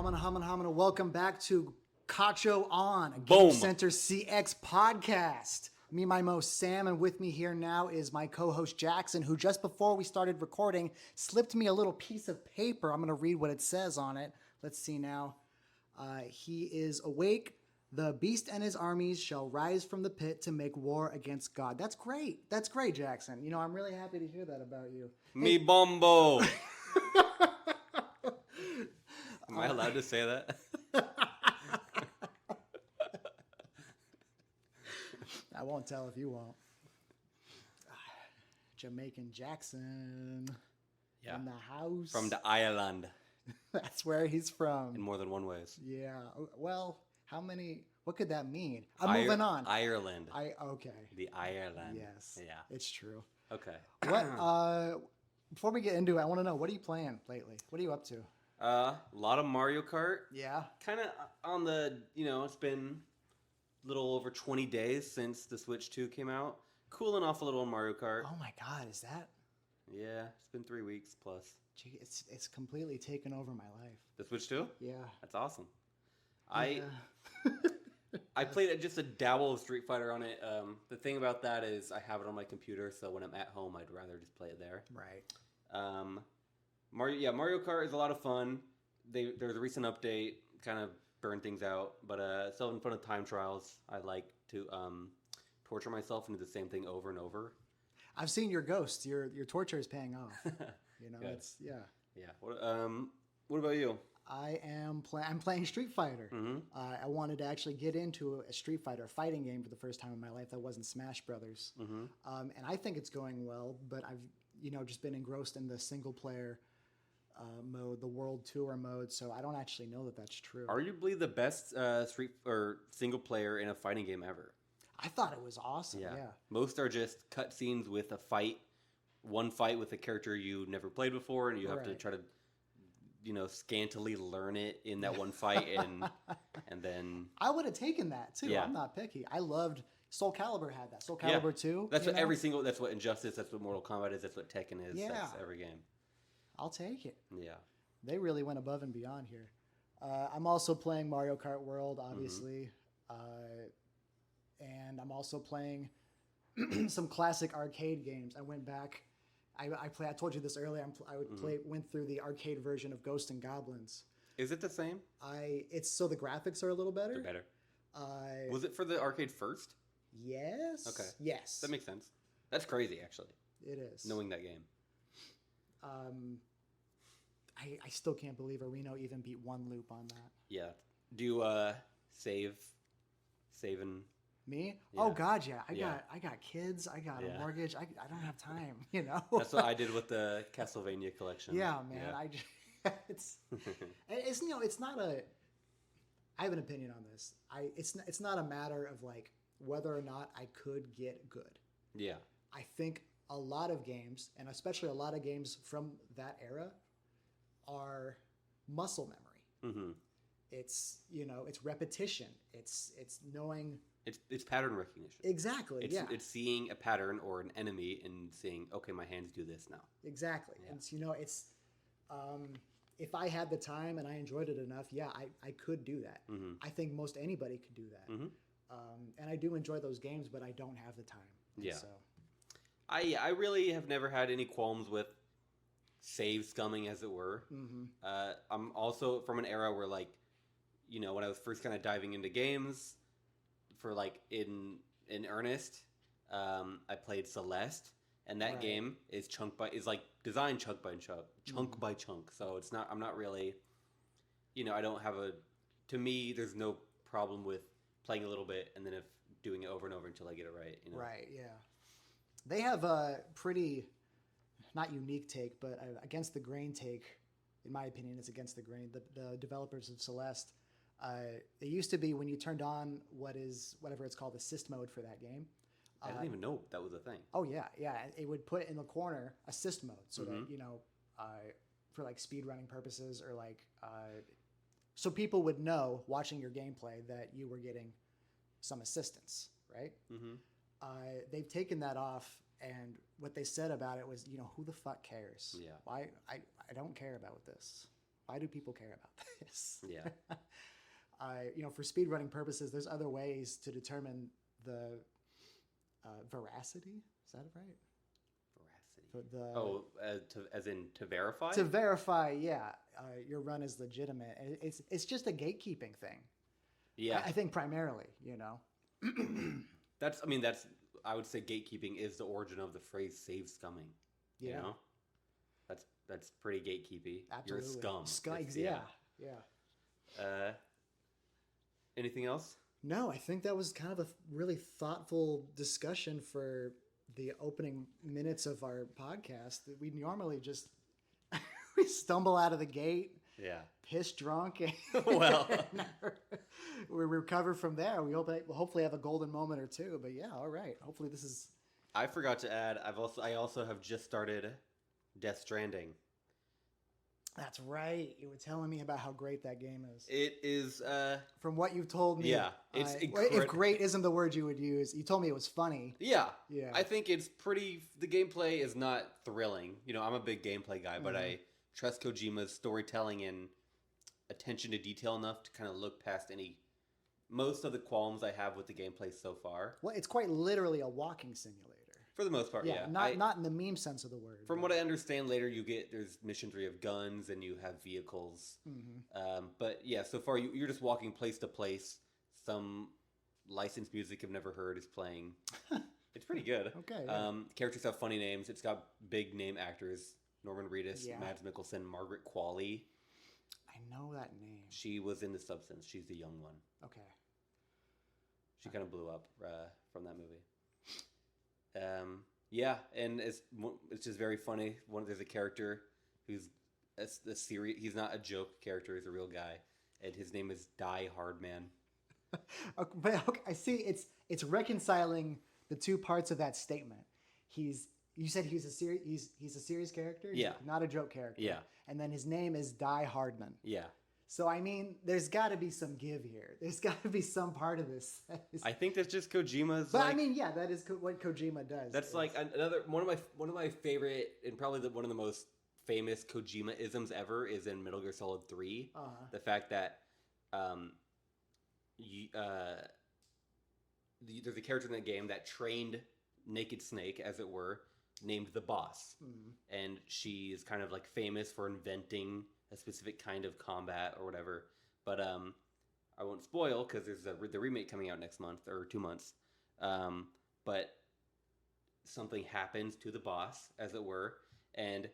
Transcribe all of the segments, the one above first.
Hamana. Welcome back to Cacho On, a Game Boom. Center CX podcast. Me, my Mo, Sam, and with me here now is my co-host Jackson, who just before we started recording slipped me a little piece of paper. I'm going to read what it says on it. Let's see now. He is awake. The beast and his armies shall rise from the pit to make war against God. That's great. That's great, Jackson. You know, I'm really happy to hear that about you. Me bombo. Am I allowed to say that? I won't tell if you won't. Jamaican Jackson. Yeah. In the house. From the island. That's where he's from. In more than one ways. Yeah. Well, how many? What could that mean? I'm moving on. Ireland. Okay. The Ireland. Yes. Yeah. It's true. Okay. What? Before we get into it, I want to know, what are you playing lately? What are you up to? A lot of Mario Kart. Yeah. Kind of on the, it's been a little over 20 days since the Switch 2 came out. Cooling off a little on Mario Kart. Oh my God, is that? Yeah, it's been 3 weeks plus. Gee, it's completely taken over my life. The Switch 2? Yeah. That's awesome. Yeah. I played just a dabble of Street Fighter on it. The thing about that is I have it on my computer, so when I'm at home, I'd rather just play it there. Right. Mario Kart is a lot of fun. There's a recent update, kind of burned things out, but still in front of time trials, I like to torture myself and do the same thing over and over. I've seen your ghost. Your torture is paying off. It's yeah. Yeah. What about you? I'm playing Street Fighter. Mm-hmm. I wanted to actually get into a Street Fighter fighting game for the first time in my life that wasn't Smash Brothers. Mm-hmm. And I think it's going well, but I've just been engrossed in the single player mode, the World Tour mode, so I don't actually know that that's true. Arguably the best single player in a fighting game ever. I thought it was awesome. Yeah. Most are just cutscenes with one fight with a character you never played before, and you have to try to scantily learn it in that one fight, and then I would have taken that too. Yeah. I'm not picky. I loved Soul Calibur had that. Soul Calibur 2. That's what that's what Injustice, that's what Mortal Kombat is, that's what Tekken is. Yeah. That's every game. I'll take it. Yeah. They really went above and beyond here. I'm also playing Mario Kart World, obviously. And I'm also playing some classic arcade games. I went back. I told you this earlier. Went through the arcade version of Ghosts and Goblins. Is it the same? So the graphics are a little better. They're better. Was it for the arcade first? Yes. Okay. Yes. That makes sense. That's crazy, actually. It is. Knowing that game. I still can't believe Reno even beat one loop on that. Yeah. Do you save and... Me? Yeah. Oh God, yeah. Yeah. I got kids. I got a mortgage. I don't have time. That's what I did with the Castlevania collection. Yeah, man. Yeah. It's not a. I have an opinion on this. It's not a matter of like whether or not I could get good. Yeah. I think a lot of games, and especially a lot of games from that era, are muscle memory. Mm-hmm. It's it's repetition. It's knowing. It's pattern recognition. Exactly. It's seeing a pattern or an enemy and saying, okay, my hands do this now. Exactly. Yeah. And it's if I had the time and I enjoyed it enough, I could do that. Mm-hmm. I think most anybody could do that. Mm-hmm. And I do enjoy those games, but I don't have the time. Yeah. So. I really have never had any qualms with save scumming, as it were. Mm-hmm. I'm also from an era where, like, when I was first kind of diving into games for, like, in earnest, I played Celeste, and that game is designed chunk by chunk, by chunk. So it's not, I'm not really, I don't have to me, there's no problem with playing a little bit and then doing it over and over until I get it right. Right, yeah. They have a pretty, not unique take, but against the grain take, in my opinion, it's against the grain. The developers of Celeste, it used to be when you turned on whatever it's called, the assist mode for that game. I didn't even know that was a thing. Oh yeah. It would put in the corner assist mode so that for like speed running purposes or like so people would know watching your gameplay that you were getting some assistance, right? Mm-hmm. They've taken that off, and what they said about it was, who the fuck cares? Yeah. I don't care about this. why do people care about this? Yeah. For speedrunning purposes, there's other ways to determine the veracity. Is that right? Veracity. To verify? To verify, yeah, your run is legitimate. It's just a gatekeeping thing. Yeah. I think primarily, I would say gatekeeping is the origin of the phrase "save scumming." Yeah. You know, that's pretty gatekeepy. Absolutely. You're a scum. Yeah. Anything else? No, I think that was kind of a really thoughtful discussion for the opening minutes of our podcast. We normally just we stumble out of the gate. Yeah. Piss drunk. Well, we recover from there. We'll hopefully have a golden moment or two. But yeah, all right. Hopefully this is. I forgot to add. I also have just started Death Stranding. That's right. You were telling me about how great that game is. It is. From what you've told me. Yeah, it's if great isn't the word you would use, you told me it was funny. Yeah. Yeah. I think it's pretty. The gameplay is not thrilling. I'm a big gameplay guy, but I trust Kojima's storytelling and attention to detail enough to kind of look past most of the qualms I have with the gameplay so far. Well, it's quite literally a walking simulator. For the most part, yeah. Not in the meme sense of the word. From what I understand, later there's missions where you have guns and you have vehicles. Mm-hmm. But yeah, so far you're just walking place to place. Some licensed music you've never heard is playing. It's pretty good. Okay. Yeah. Characters have funny names. It's got big name actors. Norman Reedus, Yeah. Mads Mikkelsen, Margaret Qualley. I know that name. She was in The Substance. She's the young one. Okay. She kind of blew up from that movie. Yeah, and it's just very funny. There's a character who's a serious. He's not a joke character. He's a real guy, and his name is Die Hardman. But I see. It's reconciling the two parts of that statement. You said he's a serious character. Yeah. Not a joke character. Yeah. And then his name is Die Hardman. Yeah. So I mean, there's got to be some give here. There's got to be some part of this. I think that's just Kojima's. But I mean, yeah, that is what Kojima does. That's like another one of my favorite and probably one of the most famous Kojima isms ever is in Metal Gear Solid 3. The fact that there's a character in that game that trained Naked Snake, as it were, named the Boss, and she is kind of like famous for inventing a specific kind of combat or whatever. But I won't spoil because there's the remake coming out next month or 2 months. But something happens to the Boss, as it were, and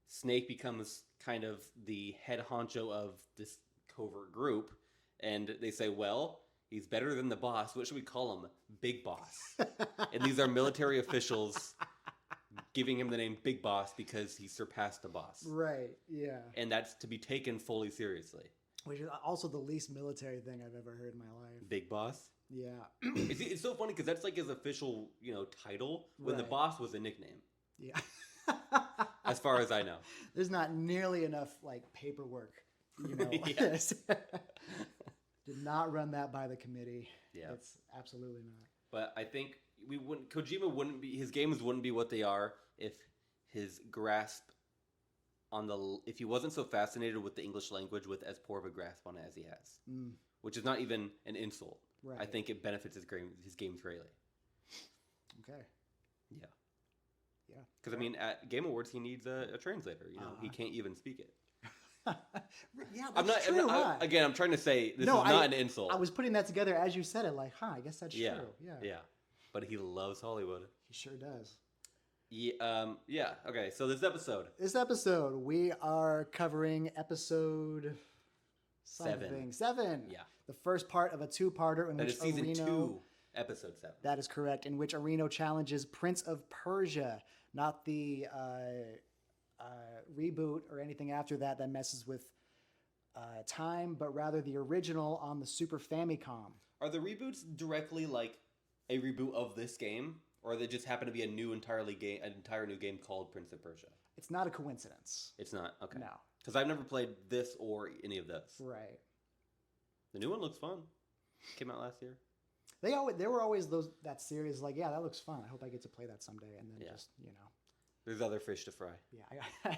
Snake becomes kind of the head honcho of this covert group, and they say, well, he's better than the Boss. What should we call him? Big Boss. And these are military officials giving him the name Big Boss because he surpassed the Boss. Right, yeah. And that's to be taken fully seriously. Which is also the least military thing I've ever heard in my life. Big Boss? Yeah. It's so funny because that's like his official, title when the Boss was a nickname. Yeah. As far as I know. There's not nearly enough paperwork, Yes. Did not run that by the committee. Yeah. It's absolutely not. But I think Kojima wouldn't be, his games wouldn't be what they are if his grasp if he wasn't so fascinated with the English language with as poor of a grasp on it as he has. Which is not even an insult. Right. I think it benefits his games greatly. Okay. Yeah. Yeah. Because I mean, at Game Awards, he needs a translator. He can't even speak it. Yeah, that's true. Again, I'm trying to say this is not an insult. I was putting that together as you said it. I guess that's true. Yeah. But he loves Hollywood. He sure does. Yeah. Yeah. Okay. So this episode, we are covering episode 7. 7. Yeah. The first part of a two-parter in That which is season Arino, 2, episode 7. That is correct. In which Arino challenges Prince of Persia, not the reboot or anything after that messes with time, but rather the original on the Super Famicom. Are the reboots directly like a reboot of this game, or they just happen to be an entire new game called Prince of Persia? It's not a coincidence. It's not? Okay. No. Because I've never played this or any of those. Right. The new one looks fun. Came out last year. There were always that series that looks fun. I hope I get to play that someday, and then just. There's other fish to fry. Yeah,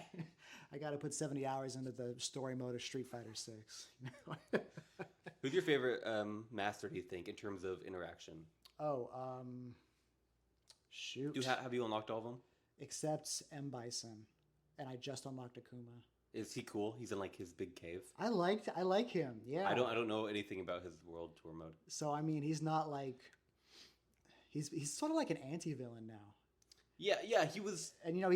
I got to put 70 hours into the story mode of Street Fighter 6. Who's your favorite master, do you think, in terms of interaction? Oh, shoot. Have you unlocked all of them? Except M. Bison. And I just unlocked Akuma. Is he cool? He's in like his big cave. I like him. Yeah. I don't know anything about his world tour mode. So I mean, he's not like he's sort of like an anti-villain now. Yeah, he was. And you know,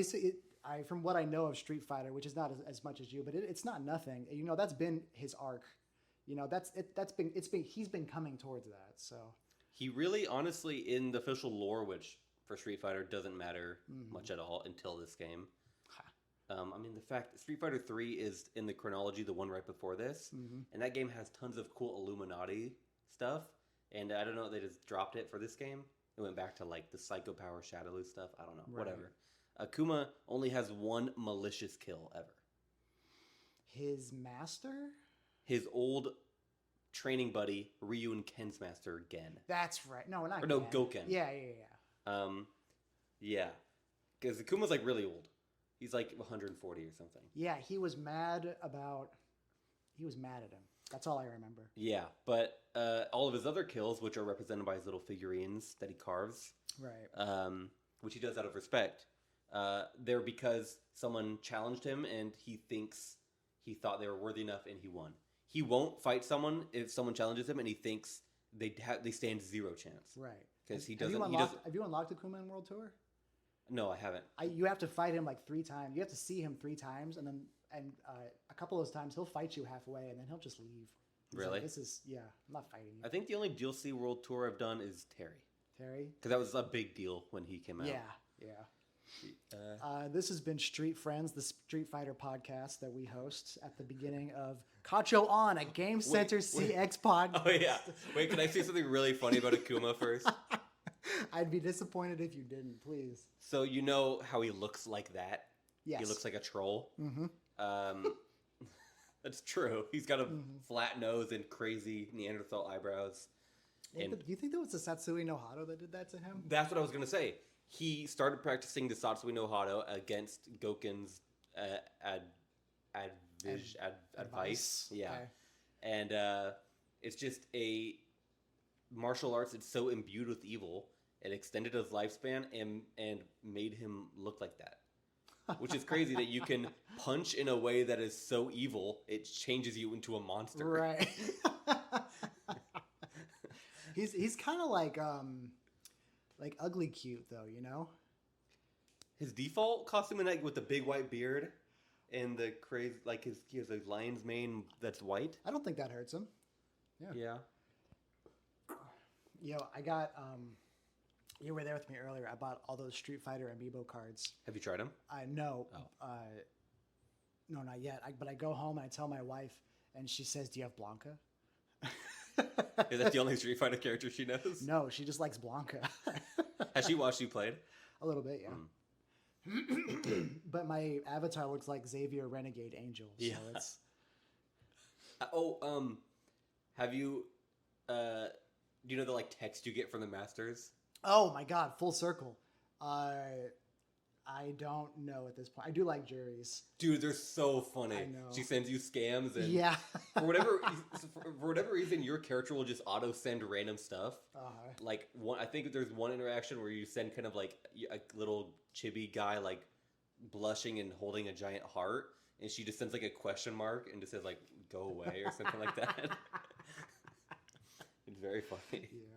from what I know of Street Fighter, which is not as much as you, but it's not nothing. You know, that's been his arc. You know, he's been coming towards that. So he really, honestly, in the official lore, which for Street Fighter doesn't matter much at all until this game. I mean, the fact Street Fighter 3 is in the chronology, the one right before this, and that game has tons of cool Illuminati stuff. And I don't know, they just dropped it for this game. It went back to like the Psycho Power Shadowloo stuff. I don't know, whatever. Akuma only has one malicious kill ever. His master? His old training buddy, Ryu and Ken's master, Gen. That's right. No, not Or no, Gen. Goken. Yeah. Yeah. Because Akuma's like really old. He's like 140 or something. Yeah, he was mad at him. That's all I remember. Yeah, but all of his other kills, which are represented by his little figurines that he carves, right? Which he does out of respect, they're because someone challenged him and he thought they were worthy enough and he won. He won't fight someone if someone challenges him and he thinks they stand zero chance. Right. Because he Have doesn't. you unlocked Akuma in World Tour? No, I haven't. You have to fight him like 3 times. You have to see him 3 times, and a couple of those times he'll fight you halfway, and then he'll just leave. Really? Like, I'm not fighting you. I think the only DLC World Tour I've done is Terry. Terry? Because that was a big deal when he came out. Yeah. This has been Street Friends, the Street Fighter podcast that we host at the beginning of Cacho On, a Game Center CX podcast. Oh, yeah. Wait, can I say something really funny about Akuma first? I'd be disappointed if you didn't, please. So you know how he looks like that? Yes. He looks like a troll? Mm-hmm. That's true. He's got a flat nose and crazy Neanderthal eyebrows. Do you think that was the Satsui no Hado that did that to him? That's what I was going to say. He started practicing the Satsui no Hado against Goken's advice. Yeah. Okay. And it's just a martial arts that's so imbued with evil. It extended his lifespan and made him look like that. Which is crazy that you can punch in a way that is so evil, it changes you into a monster. Right. He's kind of like ugly cute though, you know? His default costume in that with the big white beard and the crazy he has a lion's mane that's white. I don't think that hurts him. Yeah. Yo, I got you were there with me earlier. I bought all those Street Fighter amiibo cards. Have you tried them? No. Oh. No, not yet. But I go home and I tell my wife, and she says, "Do you have Blanca?" Is that the only Street Fighter character she knows? No, she just likes Blanca. Has she watched you played? A little bit, yeah. But my avatar looks like Xavier Renegade Angel. So Yeah. it's... Have you... do you know the text you get from the masters? Oh my god, full circle. I don't know at this point. I do like juries. Dude, they're so funny. I know. She sends you scams and Yeah. for whatever reason, your character will just auto send random stuff. I think there's one interaction where you send kind of like a little chibi guy blushing and holding a giant heart, and she just sends a question mark and just says "go away" or something like that. It's very funny. Yeah.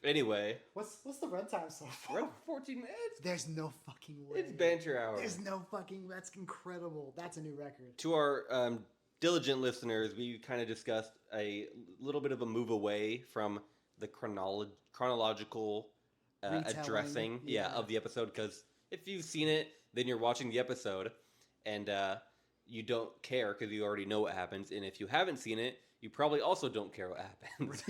Anyway, What's the runtime so far? we're at 14 minutes. There's no fucking way. It's banter hour. There's no fucking... That's incredible. That's a new record. To our diligent listeners, we kind of discussed a little bit of a move away from the chronological addressing of the episode, because if you've seen it, then you're watching the episode, and you don't care because you already know what happens, and if you haven't seen it, you probably also don't care what happens.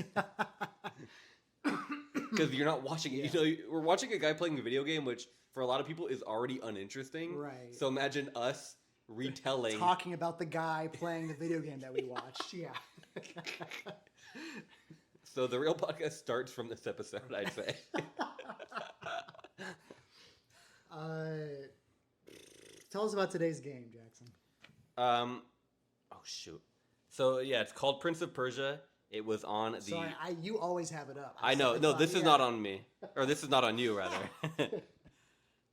Because you're not watching it. Yeah. We're watching a guy playing a video game, which for a lot of people is already uninteresting. Right. So imagine us retelling. Talking about the guy playing the video game that we watched. Yeah. So the real podcast starts from this episode, I'd say. Tell us about today's game, Jackson. Oh shoot. So yeah, it's called Prince of Persia. It was on the. Sorry, you always have it up. I know. No, this is not on me, or this is not on you, rather.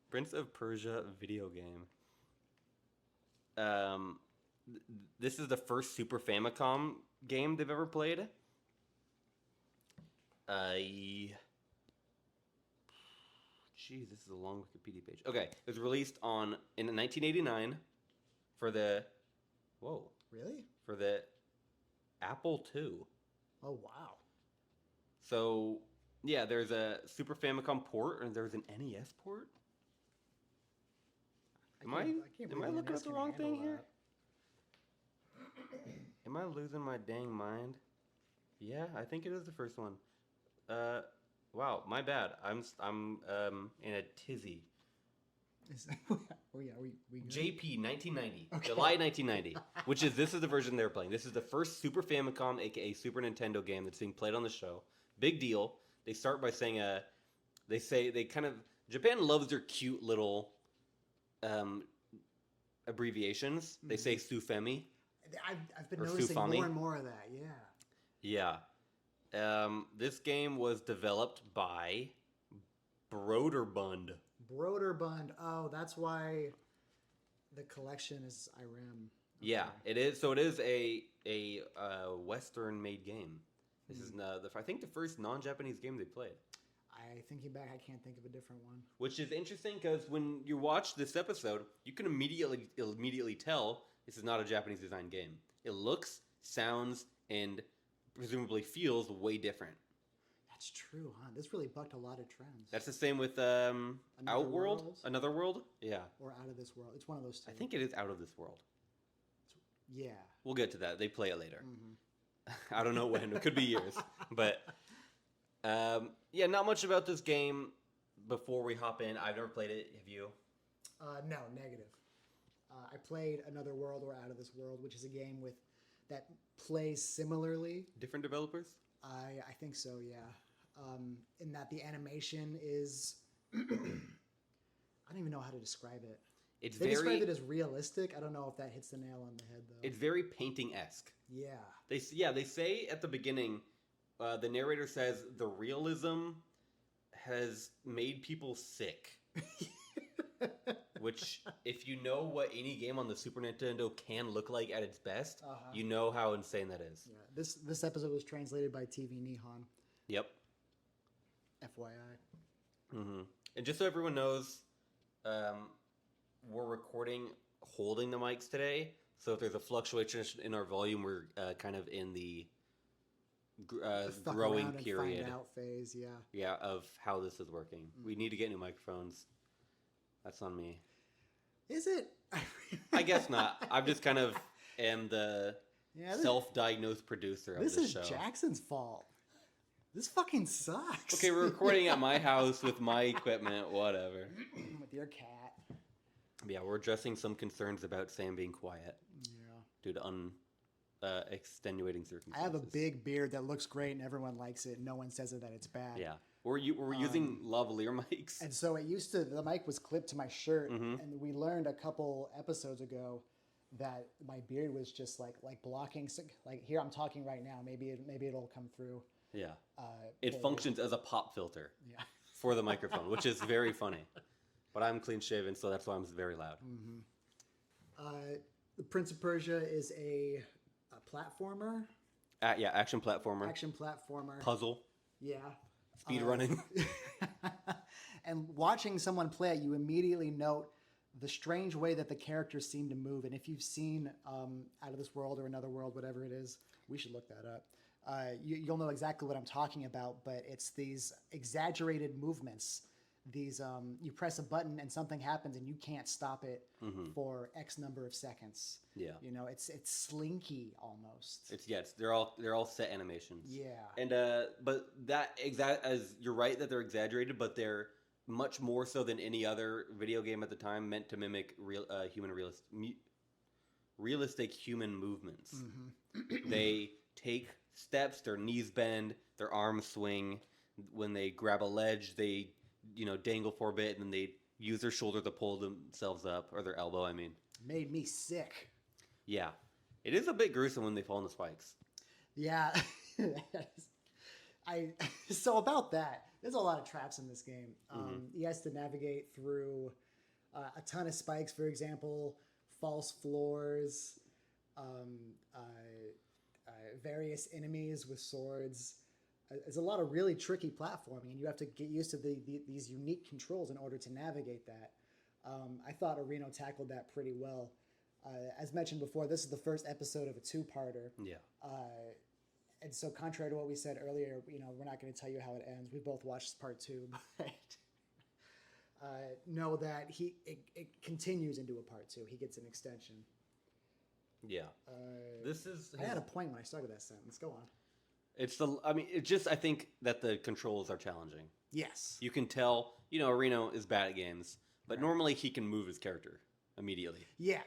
Prince of Persia video game. This is the first Super Famicom game they've ever played. Geez, this is a long Wikipedia page. Okay, it was released in 1989 for the. Whoa. Really? For the Apple II. Oh wow. So yeah, there's a Super Famicom port and there's an NES port. Am I looking at the wrong thing here? Am I losing my dang mind? Yeah, I think it is the first one. Wow, my bad. I'm in a tizzy. Oh yeah, we good? JP 1990, Okay. July 1990, this is the version they're playing. This is the first Super Famicom, aka Super Nintendo game that's being played on the show. Big deal. They start by saying Japan loves their cute little abbreviations. They say Sufemi. I've been Or noticing Sufami. more and more of that. Yeah. Yeah. This game was developed by Broderbund. Broderbund. Oh, that's why the collection is Irem. Okay. Yeah, it is. So it is a Western-made game. This is I think the first non-Japanese game they played. Thinking back, I can't think of a different one. Which is interesting because when you watch this episode, you can immediately tell this is not a Japanese design game. It looks, sounds, and presumably feels way different. That's true, huh? This really bucked a lot of trends. That's the same with Outworld. Another World? Yeah. Or Out of This World. It's one of those two. I think it is Out of This World. Yeah. We'll get to that. They play it later. Mm-hmm. I don't know when. It could be years. But yeah, not much about this game before we hop in. I've never played it. Have you? No, negative. I played Another World or Out of This World, which is a game that plays similarly. Different developers? I think so, yeah. In that the animation is... I don't even know how to describe it. They describe it as realistic. I don't know if that hits the nail on the head, though. It's very painting-esque. Yeah. They say at the beginning, the narrator says, the realism has made people sick. Which, if you know what any game on the Super Nintendo can look like at its best, you know how insane that is. Yeah. This episode was translated by TV Nihon. Yep. FYI. Mm-hmm. And just so everyone knows, we're recording holding the mics today. So if there's a fluctuation in our volume, we're kind of in the growing period. Find out phase, yeah. Yeah, of how this is working. We need to get new microphones. That's on me. Is it? I guess not. I'm just kind of am the self-diagnosed producer of this show. This is Jackson's fault. This fucking sucks. Okay, we're recording at my house with my equipment, whatever. With your cat. Yeah, we're addressing some concerns about Sam being quiet. Yeah. Due to extenuating circumstances. I have a big beard that looks great and everyone likes it. No one says that it's bad. Yeah. We're using lavalier mics. And so the mic was clipped to my shirt, and we learned a couple episodes ago that my beard was just like blocking. Like here, I'm talking right now. Maybe it'll come through. Yeah. It functions as a pop filter. Yeah. For the microphone, which is very funny. But I'm clean shaven, so that's why I'm very loud. Mm-hmm. The Prince of Persia is a platformer. Yeah, action platformer. Action platformer. Puzzle. Yeah. Speed running. And watching someone play it, you immediately note the strange way that the characters seem to move. And if you've seen Out of This World or Another World, whatever it is, we should look that up. You'll know exactly what I'm talking about, but it's these exaggerated movements. These you press a button and something happens and you can't stop it for X number of seconds. Yeah, you know, it's slinky almost. They're all set animations. Yeah, and but as you're right that they're exaggerated, but they're much more so than any other video game at the time meant to mimic realistic human movements. Mm-hmm. They take steps, their knees bend, their arms swing. When they grab a ledge, they dangle for a bit, and then they use their shoulder to pull themselves up, or their elbow, I mean. Made me sick. Yeah. It is a bit gruesome when they fall on the spikes. Yeah. So about that, there's a lot of traps in this game. He has to navigate through a ton of spikes, for example, false floors, various enemies with swords. There's a lot of really tricky platforming, and you have to get used to these unique controls in order to navigate that. I thought Areno tackled that pretty well. As mentioned before, this is the first episode of a two-parter. Yeah. And so contrary to what we said earlier, we're not going to tell you how it ends. We both watched part 2, but know that it continues into a part 2. He gets an extension. Yeah. I had a point when I started that sentence. Go on. I think that the controls are challenging. Yes. You can tell, Reno is bad at games, but normally he can move his character immediately. Yeah.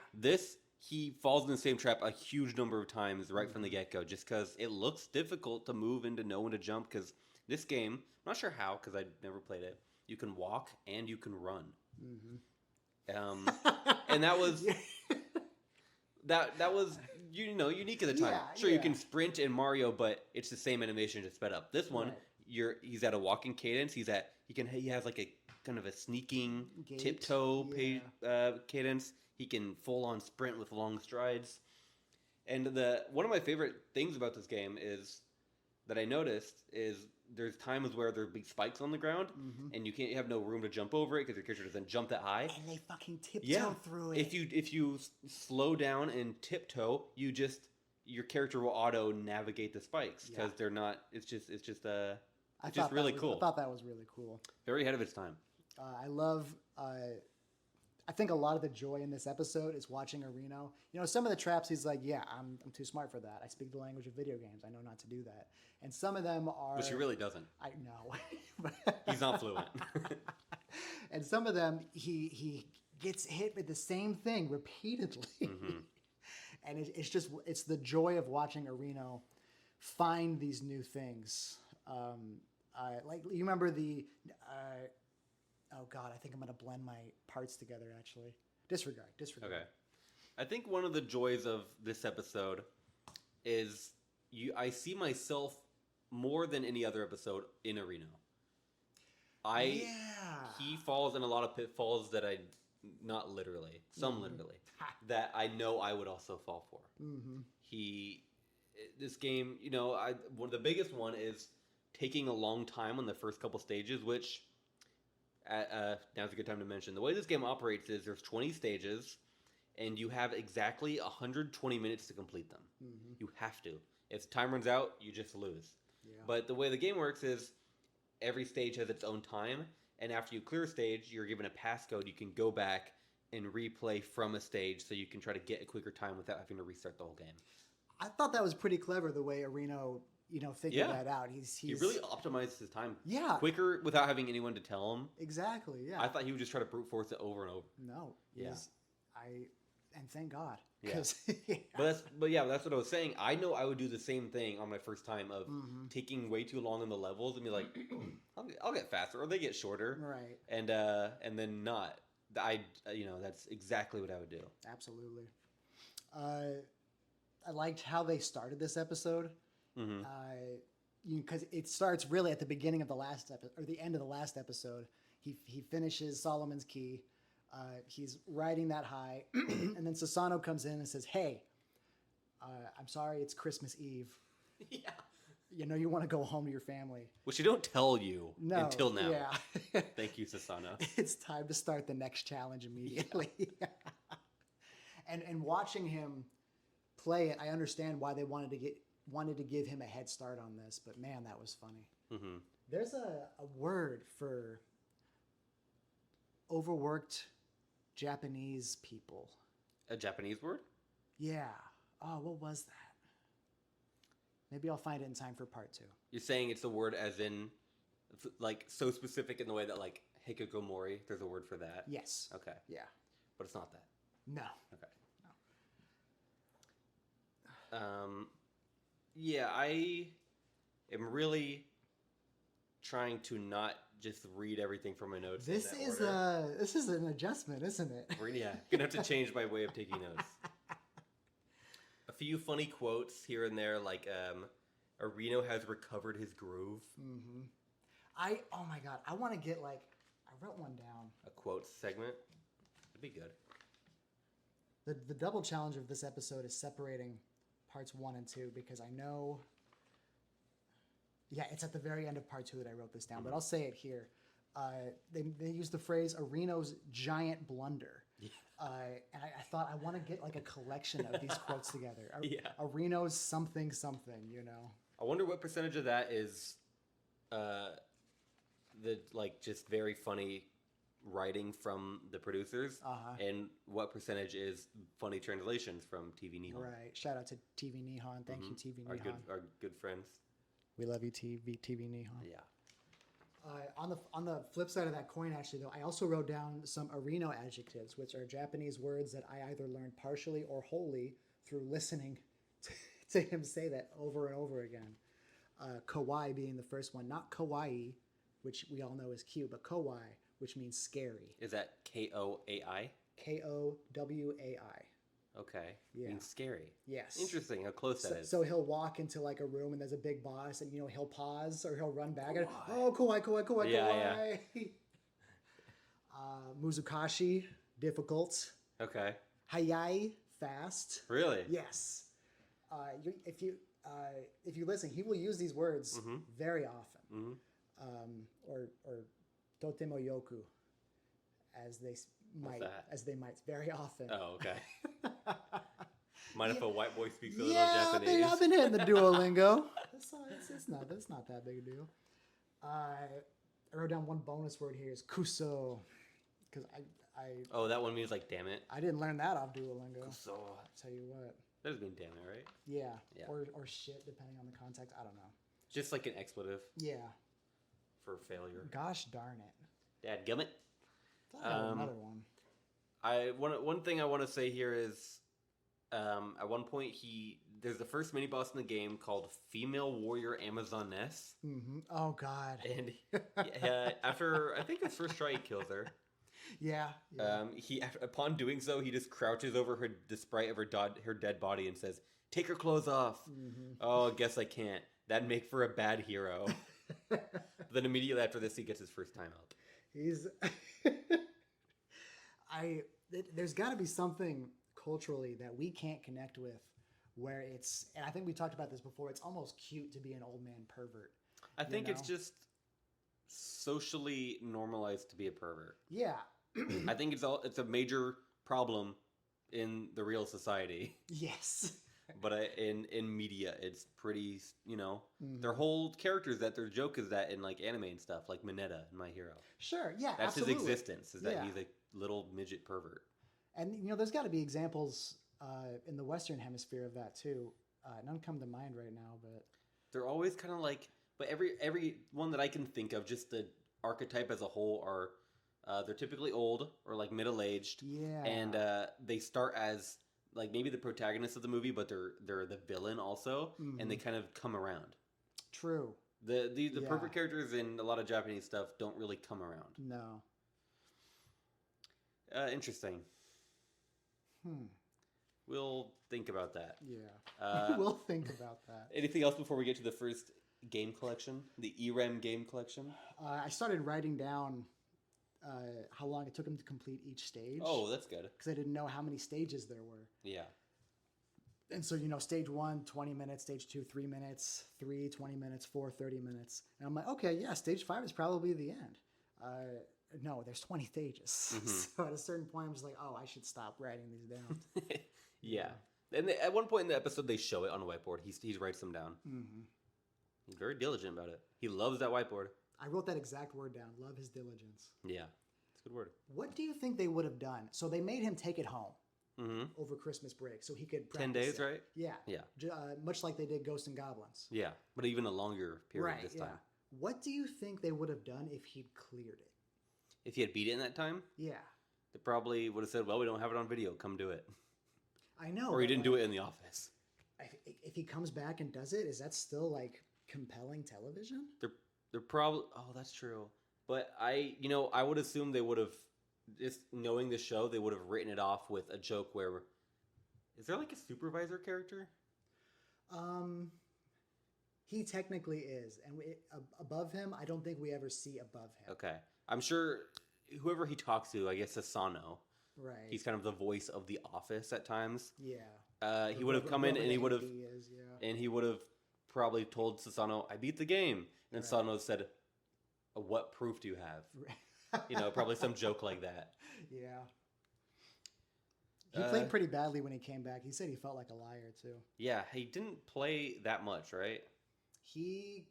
He falls in the same trap a huge number of times right from the get-go, just because it looks difficult to move and to know when to jump, because this game, I'm not sure how, because I never played it, you can walk and you can run. And that was... That was unique at the time. Yeah, sure, you can sprint in Mario, but it's the same animation just sped up. This one, he's at a walking cadence. He has like a kind of a sneaking tiptoe cadence. He can full on sprint with long strides. And one of my favorite things about this game is that I noticed is there's times where there'll be spikes on the ground, and you have no room to jump over it because your character doesn't jump that high. And they fucking tiptoe through it. If you slow down and tiptoe, your character will auto navigate the spikes because they're not. It's just really cool. I thought that was really cool. Very ahead of its time. I love. I think a lot of the joy in this episode is watching Areno. Some of the traps he's like, yeah, I'm too smart for that. I speak the language of video games. I know not to do that. And some of them are... But he really doesn't. I know. He's not fluent. And some of them, he gets hit with the same thing repeatedly. And it's the joy of watching Areno find these new things. Like, you remember the... oh God, I think I'm going to blend my parts together, actually. Disregard. Okay. I think one of the joys of this episode is I see myself more than any other episode in Areno. He falls in a lot of pitfalls that not literally, some literally, that I know I would also fall for. This game, one of the biggest one is taking a long time on the first couple stages, which... now's a good time to mention. The way this game operates is there's 20 stages, and you have exactly 120 minutes to complete them. You have to. If time runs out, you just lose. Yeah. But the way the game works is every stage has its own time, and after you clear a stage, you're given a passcode. You can go back and replay from a stage so you can try to get a quicker time without having to restart the whole game. I thought that was pretty clever, the way Areno... figured that out. He really optimized his time. Yeah. Quicker without having anyone to tell him. Exactly, yeah. I thought he would just try to brute force it over and over. No. And thank God. Yeah. But that's what I was saying. I know I would do the same thing on my first time of taking way too long in the levels and be like, I'll get faster, or they get shorter. Right. And then not. That's exactly what I would do. Absolutely. I liked how they started this episode. Because it starts really at the beginning of the last episode, or the end of the last episode. He finishes Solomon's Key. He's riding that high, and then Susano comes in and says, "Hey, I'm sorry, it's Christmas Eve. Yeah, you want to go home to your family." Which you don't tell you until now. Yeah. Thank you, Susano. It's time to start the next challenge immediately. Yeah. And watching him play it, I understand why they wanted to give him a head start on this, but man, that was funny. There's a word for overworked Japanese people. A Japanese word? Yeah. Oh, what was that? Maybe I'll find it in time for part 2. You're saying it's a word as in, like, so specific in the way that, like, hikikomori, there's a word for that? Yes. Okay. Yeah. But it's not that? No. Okay. Yeah, I am really trying to not just read everything from my notes. This in is that order. this is an adjustment, isn't it? Yeah, gonna have to change my way of taking notes. A few funny quotes here and there, like Areno has recovered his groove. Mm-hmm. Oh my god, I want to get like I wrote one down. A quote segment. That'd be good. The double challenge of this episode is separating parts 1 and 2 because I know. Yeah, it's at the very end of part 2 that I wrote this down, but I'll say it here. They use the phrase Areno's giant blunder. Yeah. And I thought I want to get like a collection of these quotes together. Yeah. Areno's something something, you know. I wonder what percentage of that is the like just very funny writing from the producers, and what percentage is funny translations from TV Nihon. Right. Shout out to TV Nihon. Thank you, TV Nihon. Our good friends. We love you, TV Nihon. Yeah. On the flip side of that coin, actually, though, I also wrote down some Areno adjectives, which are Japanese words that I either learned partially or wholly through listening to him say that over and over again. Kawaii being the first one, not kawaii, which we all know is cute, but kawaii, which means scary. Is that K-O-A-I? K-O-W-A-I. Okay. Yeah. Means scary. Yes. Interesting how close that is. So he'll walk into like a room and there's a big boss, and he'll pause or he'll run back and kawaii. Yeah. Muzukashi, difficult. Okay. Hayai, fast. Really? Yes. If you listen, he will use these words very often. Or totemo yoku, as they might very often. Oh, okay. Mind if a white boy speaks a little Yeah, Japanese? I've been hitting the Duolingo. It's not that big a deal. I wrote down one bonus word here is kuso, because Oh, that one means like damn it. I didn't learn that off Duolingo. Kuso. I'll tell you what. That does mean damn it, right? Yeah. Yeah. Or shit, depending on the context. I don't know. Just like an expletive Yeah. for failure. Gosh darn it. Dadgummit. Another one. One thing I want to say here is, at one point there's the first mini boss in the game called Female Warrior Amazoness, Oh God. and after I think his first try he kills her. Yeah. Upon doing so, he just crouches over the sprite of her dead body and says, "Take her clothes off." Oh, I guess I can't. That'd make for a bad hero. Then immediately after this, he gets his first time up. He's. There's got to be something culturally that we can't connect with, where it's, and I think we talked about this before. It's almost cute to be an old man pervert. I think it's just socially normalized to be a pervert. Yeah. I think it's a major problem in the real society. Yes. But in media, it's pretty, their whole characters, that their joke is that in like anime and stuff, like Mineta in My Hero. Sure, yeah, that's absolutely. his existence, is that he's a little midget pervert. And, there's got to be examples in the Western hemisphere of that too. None come to mind right now, but... They're always kind of like, but every one that I can think of, just the archetype as a whole are, they're typically old or like middle-aged. Yeah. And they start as... like maybe the protagonist of the movie, but they're the villain also, and they kind of come around. True. The perfect characters in a lot of Japanese stuff don't really come around. No. Interesting. We'll think about that. Yeah. We'll think about that. Anything else before we get to the first game collection, the EREM game collection? I started writing down how long it took him to complete each stage. Oh, that's good. Because I didn't know how many stages there were. Yeah. And so, stage 1, 20 minutes, stage 2, 3 minutes, 3, 20 minutes, 4, 30 minutes. And I'm like, okay, yeah, stage 5 is probably the end. No, there's 20 stages. So at a certain point, I'm just like, oh, I should stop writing these down. Yeah. And at one point in the episode, they show it on a whiteboard. He writes them down. He's very diligent about it. He loves that whiteboard. I wrote that exact word down. Love his diligence. Yeah. It's a good word. What do you think they would have done? So they made him take it home over Christmas break so he could practice 10 days, it. right? Yeah. Yeah. Much like they did Ghosts and Goblins. Yeah. But even a longer period this time. What do you think they would have done if he'd cleared it? If he had beat it in that time? Yeah. They probably would have said, well, we don't have it on video. Come do it. I know. Or he didn't do it in the office. If he comes back and does it, is that still like compelling television? They're probably... Oh, that's true. But I would assume they would have, just knowing the show, they would have written it off with a joke where... Is there like a supervisor character? He technically is. And above him, I don't think we ever see above him. Okay. I'm sure whoever he talks to, I guess Asano. Right. He's kind of the voice of the office at times. Yeah. He would have come in and he would have... Yeah. And he would have probably told Sasano, I beat the game. And then Sasano said, what proof do you have? Probably some joke like that. Yeah. He played pretty badly when he came back. He said he felt like a liar, too. Yeah, he didn't play that much, right? He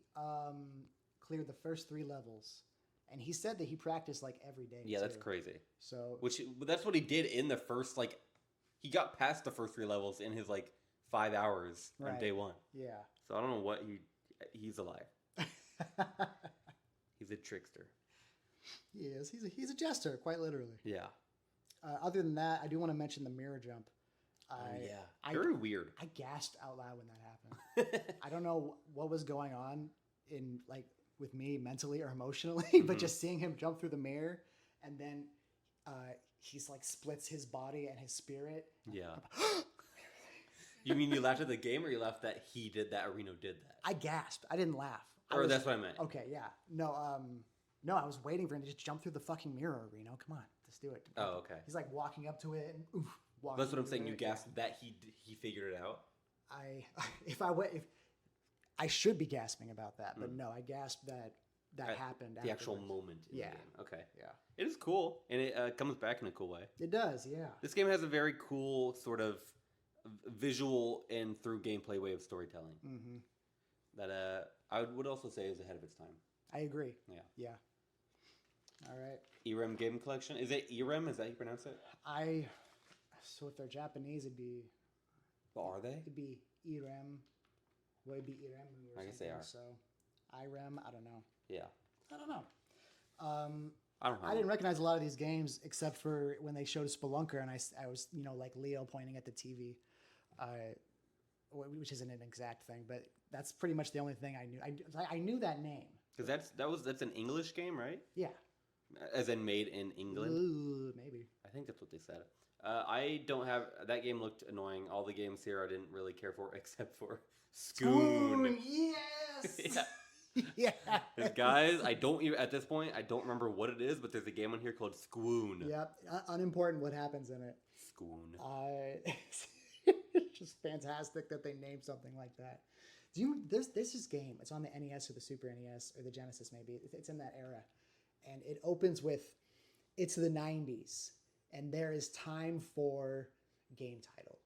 cleared the first 3 levels. And he said that he practiced like every day. Yeah, too. that's crazy. So, that's what he did in the first, he got past the first 3 levels in his 5 hours on day 1. Yeah. So I don't know what he's a liar. He's a trickster. He is. He's a jester, quite literally. Yeah. Other than that, I do want to mention the mirror jump. Very weird. I gasped out loud when that happened. I don't know what was going on with me mentally or emotionally, but just seeing him jump through the mirror and then he's splits his body and his spirit. Yeah. You mean you laughed at the game or you laughed that he did that or Reno did that? I gasped. I didn't laugh. That's what I meant. Okay, yeah. No, I was waiting for him to just jump through the fucking mirror, Reno. Come on, just do it. Oh, okay. He's walking up to it and That's what I'm saying. You gasped that he figured it out. I should be gasping about that, but no, I gasped that happened. The actual moment in the game. Okay. Yeah. It is cool, and it comes back in a cool way. It does, yeah. This game has a very cool sort of visual and through gameplay way of storytelling. Mm-hmm. That I would also say is ahead of its time. I agree. Yeah. Yeah. All right. EREM Game Collection. Is it EREM? Is that how you pronounce it? So if they're Japanese, it'd be... But are they? It'd be EREM. Well, it'd be EREM or I guess they are. So IREM, I don't know. Yeah. I don't know. I don't know. I didn't recognize a lot of these games except for when they showed Spelunker and I was, like Leo pointing at the TV, which isn't an exact thing, but that's pretty much the only thing I knew. I knew that name. Because that's an English game, right? Yeah. As in made in England? Ooh, maybe. I think that's what they said. I don't have... That game looked annoying. All the games here I didn't really care for except for Scoon. Yes! Yeah. Guys, at this point, I don't remember what it is, but there's a game on here called Scoon. Yep. Unimportant what happens in it. Scoon. It's just fantastic that they named something like that. There's this game. It's on the NES or the Super NES or the Genesis maybe. It's in that era. And it opens with, it's the 90s. And there is time for game title.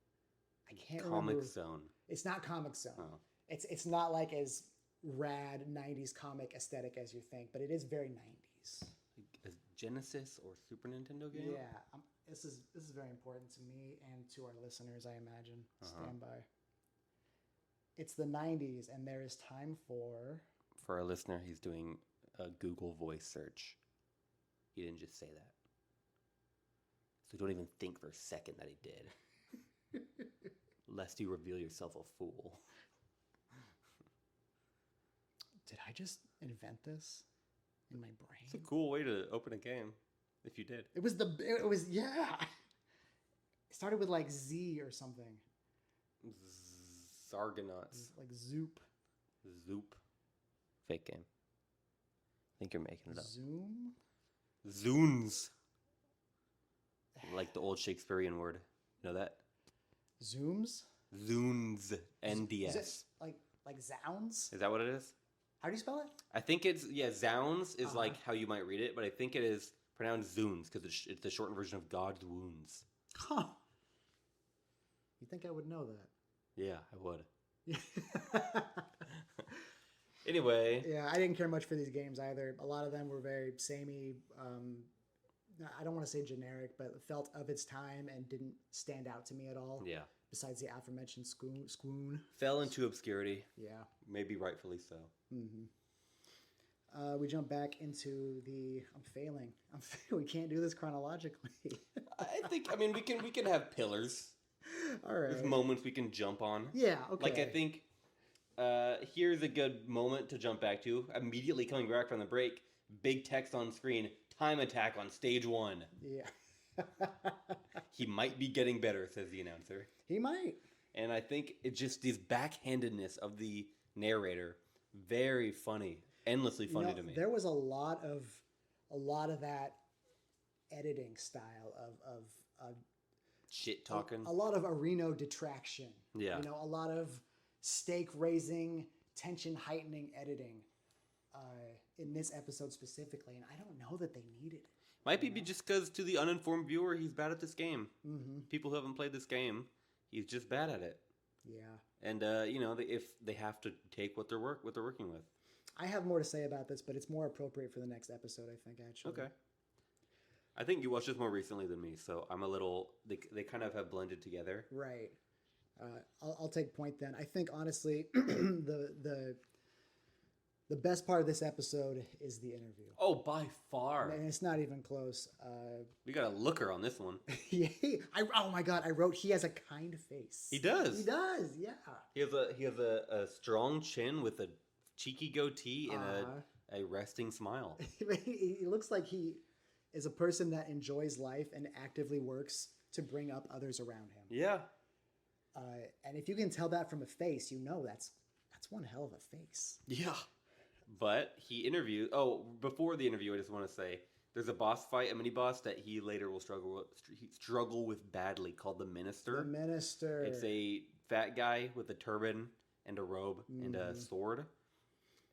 I can't remember. Comic Zone. It's not Comic Zone. Oh. It's not like as rad 90s comic aesthetic as you think, but it is very 90s. A Genesis or Super Nintendo game? Yeah. This is very important to me and to our listeners, I imagine. Stand by. It's the 90s, and there is time for... For our listener, he's doing a Google voice search. He didn't just say that. So don't even think for a second that he did. Lest you reveal yourself a fool. Did I just invent this in my brain? It's a cool way to open a game, if you did. It was, yeah. It started with Z or something. Zargonauts. Like Zoop. Zoop. Fake game. I think you're making it up. Zoom? Zoons. Like the old Shakespearean word. You know that? Zooms? Zoons. NDS. Is it like Zounds? Is that what it is? How do you spell it? I think it's, Zounds is like how you might read it, but I think it is pronounced Zoons because it's the shortened version of God's wounds. Huh. You think I would know that? Yeah, I would. Anyway. Yeah, I didn't care much for these games either. A lot of them were very samey. I don't want to say generic, but felt of its time and didn't stand out to me at all. Yeah. Besides the aforementioned Squoon. Fell into obscurity. Yeah. Maybe rightfully so. Mm-hmm. We jump back into the... I'm failing. We can't do this chronologically. I mean, we can have pillars. All right. There's moments we can jump on. Yeah, okay. Like, I think Here's a good moment to jump back to. Immediately coming back from the break, big text on screen, time attack on stage 1. Yeah. He might be getting better, says the announcer. He might. And I think it's just this backhandedness of the narrator, very funny, endlessly funny to me. There was a lot of that editing style of Shit talking. a lot of Areno detraction. Yeah. A lot of stake raising, tension heightening editing in this episode specifically, and I don't know that they needed it. Might be just because to the uninformed viewer, he's bad at this game. Mm-hmm. People who haven't played this game, he's just bad at it. Yeah. And if they have to take what they're working with. I have more to say about this, but it's more appropriate for the next episode, I think. Actually. Okay. I think you watched this more recently than me, so I'm a little. They kind of have blended together. Right. I'll take point then. I think honestly, the best part of this episode is the interview. Oh, by far. And it's not even close. We got a looker on this one. Yeah. Oh my God! I wrote he has a kind face. He does. He does. Yeah. He has a strong chin with a cheeky goatee and a resting smile. He looks like he is a person that enjoys life and actively works to bring up others around him. Yeah. And if you can tell that from a face, that's one hell of a face. Yeah. But he interviewed. Oh, before the interview, I just want to say there's a boss fight, a mini boss that he later will struggle with badly, called the Minister. The Minister. It's a fat guy with a turban and a robe and a sword.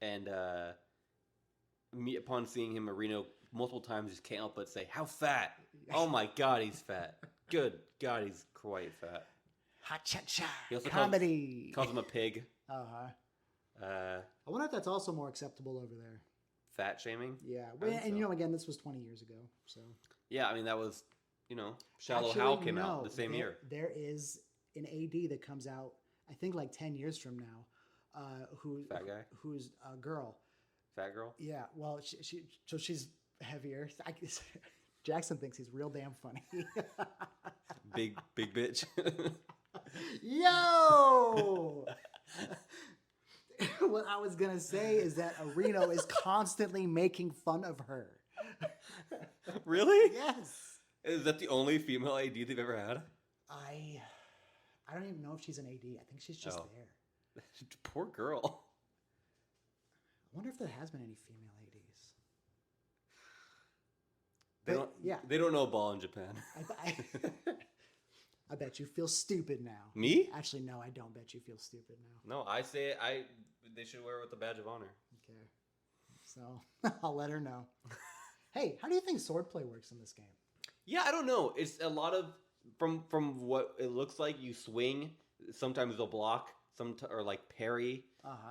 And upon seeing him, Marino multiple times just can't help but say, "How fat? Oh my God, he's fat. Good God, he's quite fat." Ha cha cha. He also Comedy. calls him a pig. I wonder if that's also more acceptable over there. Fat shaming. Yeah, And again, this was 20 years ago, so. Yeah, I mean that was, Shallow Actually, Hal came out the same year. There is an AD that comes out, I think, like 10 years from now. Fat guy. Who's a girl. Fat girl. Yeah, well, she's heavier. Jackson thinks he's real damn funny. Big bitch. Yo! What I was gonna say is that Areno is constantly making fun of her. Really? Yes. Is that the only female AD they've ever had? I don't even know if she's an AD. I think she's just there. Poor girl. I wonder if there has been any female ADs. They don't know ball in Japan. I bet you feel stupid now. Me? Actually, no, I don't bet you feel stupid now. No, I say they should wear it with a badge of honor. Okay. So I'll let her know. Hey, how do you think swordplay works in this game? Yeah, I don't know. It's a lot of from what it looks like. You swing. Sometimes they'll block. Or like parry.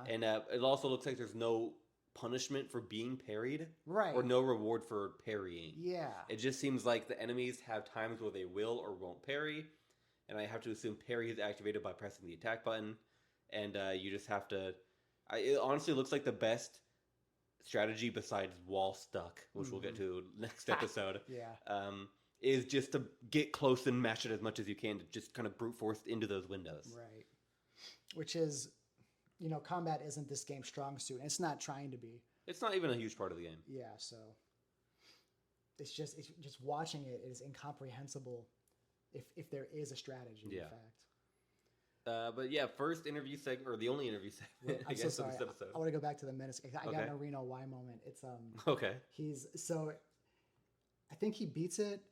And it also looks like there's no punishment for being parried. Right. Or no reward for parrying. Yeah. It just seems like the enemies have times where they will or won't parry. And I have to assume parry is activated by pressing the attack button. And you just have to... it honestly looks like the best strategy besides wall stuck, which we'll get to next episode. Yeah. Is just to get close and mash it as much as you can to just kind of brute force into those windows. Right. Which is, combat isn't this game's strong suit. And it's not trying to be. It's not even a huge part of the game. Yeah, so... It's just watching it is incomprehensible if there is a strategy, in fact. But yeah, first interview segment, or the only interview segment, I guess, of this episode. I want to go back to the Minister. I got an Areno Y moment. It's Okay. I think he beats it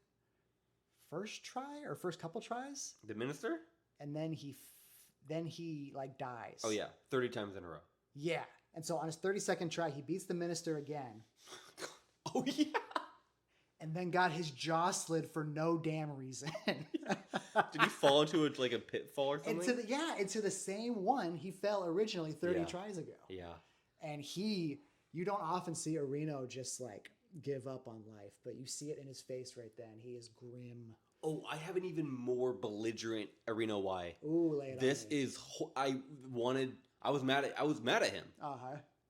first try or first couple tries. The Minister? And then he like dies. Oh yeah, 30 times in a row. Yeah, and so on his 32nd try, he beats the Minister again. Oh yeah. And then got his jaw slid for no damn reason. Did he fall into a pitfall or something? Into the same one he fell originally 30 tries ago. Yeah. And you don't often see Areno just like give up on life, but you see it in his face right then. He is grim. Oh, I have an even more belligerent Areno Y. Ooh, lay it This on me. is I was mad at him.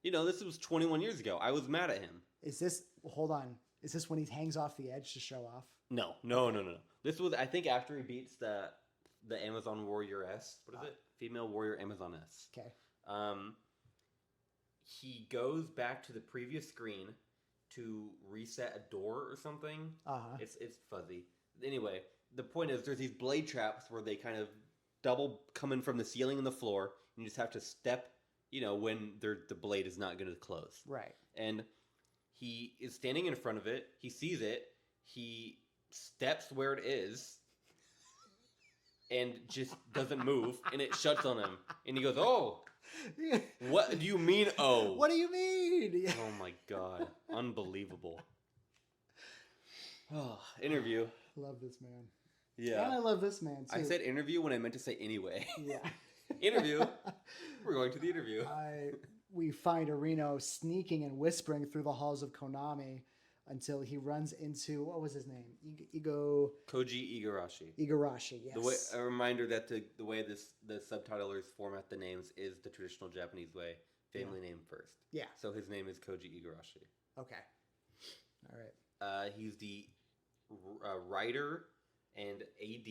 This was 21 years ago. I was mad at him. Hold on. Is this when he hangs off the edge to show off? No. This was, I think, after he beats the Amazon Warrior S. What is it? Female Warrior Amazon S. Okay. He goes back to the previous screen to reset a door or something. It's fuzzy. Anyway, the point is there's these blade traps where they kind of double coming from the ceiling and the floor. And you just have to step, when the blade is not going to close. Right. And he is standing in front of it. He sees it. He steps where it is and just doesn't move. And it shuts on him. And he goes, oh. What do you mean, oh? What do you mean? Oh my god. Unbelievable. Oh, interview. Love this man. Yeah. And I love this man, too. I said interview when I meant to say anyway. Yeah. Interview. We're going to the interview. We find Arino sneaking and whispering through the halls of Konami until he runs into, what was his name? Koji Igarashi. Igarashi, yes. A reminder that the way the subtitlers format the names is the traditional Japanese way. Family name first. Yeah. So his name is Koji Igarashi. Okay. All right. He's the writer and AD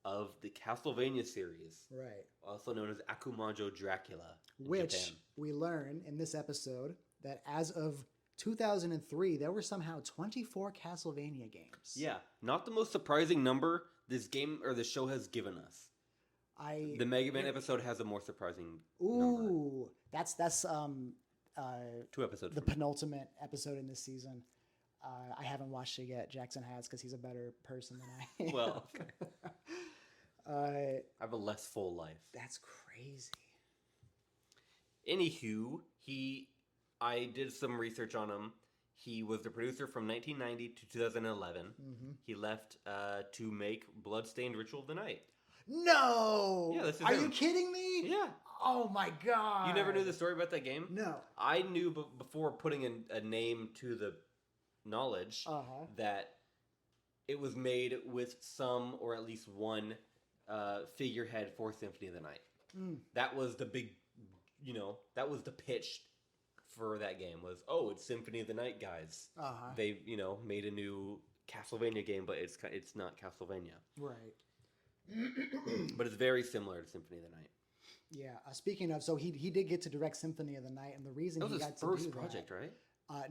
of the Castlevania series. Right. Also known as Akumajo Dracula. Which Japan. we learn in this episode that as of 2003, there were somehow 24 Castlevania games. Yeah, not the most surprising number this game or the show has given us. The Mega Man episode has a more surprising number. Ooh, that's 2 episodes. the penultimate episode in this season. I haven't watched it yet. Jackson has because he's a better person than I am. Well, I have a less full life. That's crazy. Anywho, I did some research on him. He was the producer from 1990 to 2011. Mm-hmm. He left to make Bloodstained Ritual of the Night. No! Yeah, this is Are him. You kidding me? Yeah. Oh my god. You never knew the story about that game? No. I knew before putting a name to the knowledge that it was made with some or at least one figurehead for Symphony of the Night. Mm. That was the big, that was the pitch for that game was, it's Symphony of the Night, guys. They, made a new Castlevania game, but it's not Castlevania. Right. But it's very similar to Symphony of the Night. Yeah. Speaking of, so he did get to direct Symphony of the Night, and the reason that was he got his first to do project, that, right?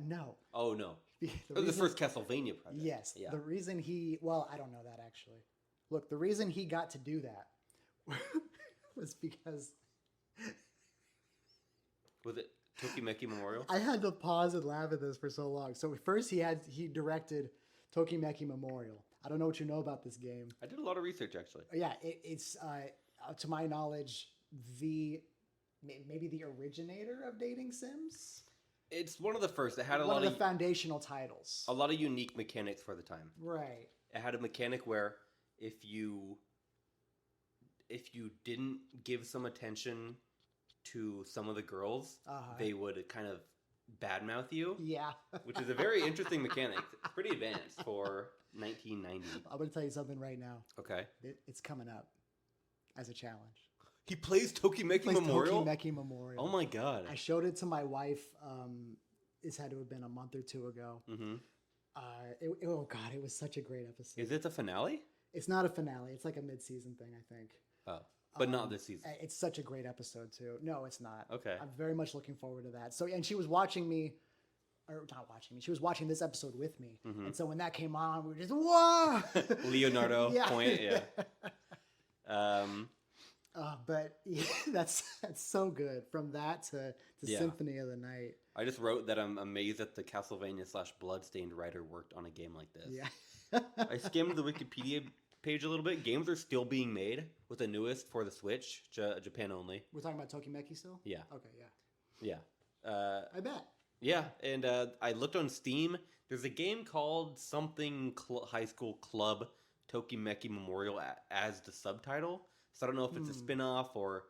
No. Oh no. It was the first Castlevania project. Yes. Yeah. The reason I don't know that actually. Look, the reason he got to do that was because. Was it Tokimeki Memorial? I had to pause and laugh at this for so long. So first he directed Tokimeki Memorial. I don't know what you know about this game. I did a lot of research actually. Yeah, it's to my knowledge maybe the originator of dating sims. It's one of the first. It had one of the foundational titles. A lot of unique mechanics for the time. Right. It had a mechanic where if you didn't give some attention to some of the girls, they would kind of badmouth you. Yeah. Which is a very interesting mechanic. It's pretty advanced for 1990. I'm going to tell you something right now. Okay. It's coming up as a challenge. He plays Tokimeki Memorial? Tokimeki Memorial. Oh my god. I showed it to my wife. This had to have been a month or two ago. Mm-hmm. Oh god, it was such a great episode. Is it the finale? It's not a finale. It's like a mid-season thing, I think. Oh. But not this season. It's such a great episode too. No, it's not. Okay. I'm very much looking forward to that. So, and she was watching me, or not watching me. She was watching this episode with me. Mm-hmm. And so when that came on, we were just whoa. Leonardo point. Yeah. But yeah, that's so good. From that to Symphony of the Night. I just wrote that I'm amazed that the Castlevania / Bloodstained writer worked on a game like this. Yeah. I skimmed the Wikipedia page a little bit. Games are still being made with the newest for the Switch, Japan only. We're talking about Tokimeki still? Yeah. Okay, yeah. Yeah. I bet. Yeah, and I looked on Steam. There's a game called something High School Club Tokimeki Memorial as the subtitle. So I don't know if it's a spin-off or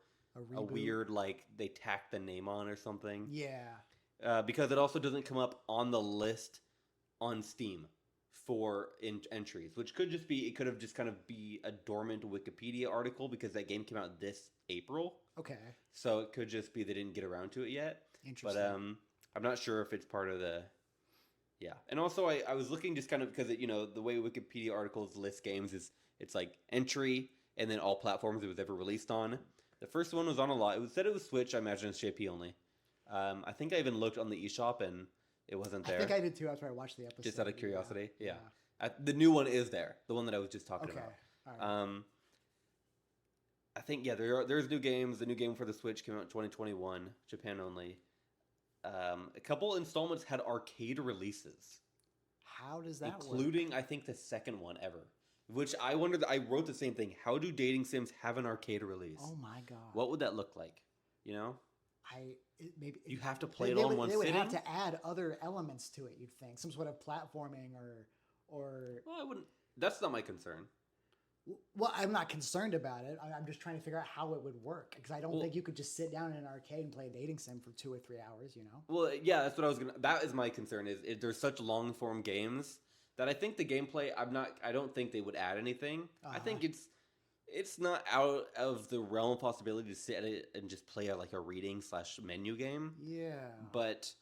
a weird, like, they tack the name on or something. Yeah. Because it also doesn't come up on the list on Steam for entries, which could just be, it could have just kind of be a dormant Wikipedia article because that game came out this April. Okay. So it could just be they didn't get around to it yet. Interesting. But I'm not sure if it's part of the... Yeah. And also I was looking just kind of because, the way Wikipedia articles list games is it's like entry and then all platforms it was ever released on. The first one was on a lot. It said it was Switch. I imagine it's JP only. I think I even looked on the eShop and it wasn't there. I think I did too after I watched the episode. Just out of curiosity. Yeah. The new one is there. The one that I was just talking about. All right. I think, there's new games. The new game for the Switch came out in 2021. Japan only. A couple installments had arcade releases. How does that including, work? I think, the second one ever. Which I wondered, I wrote the same thing. How do dating sims have an arcade release? Oh my god. What would that look like? You know? Maybe you have to play it all in one sitting? They would have to add other elements to it, you'd think. Some sort of platforming or... Well, I wouldn't... That's not my concern. Well, I'm not concerned about it. I'm just trying to figure out how it would work. Because I don't think you could just sit down in an arcade and play a dating sim for 2 or 3 hours, you know? Well, yeah, that's what I was going to... That is my concern, is there's such long-form games that I think the gameplay, I don't think they would add anything. I think it's not out of the realm of possibility to sit at it and just play a reading/menu game. Yeah. But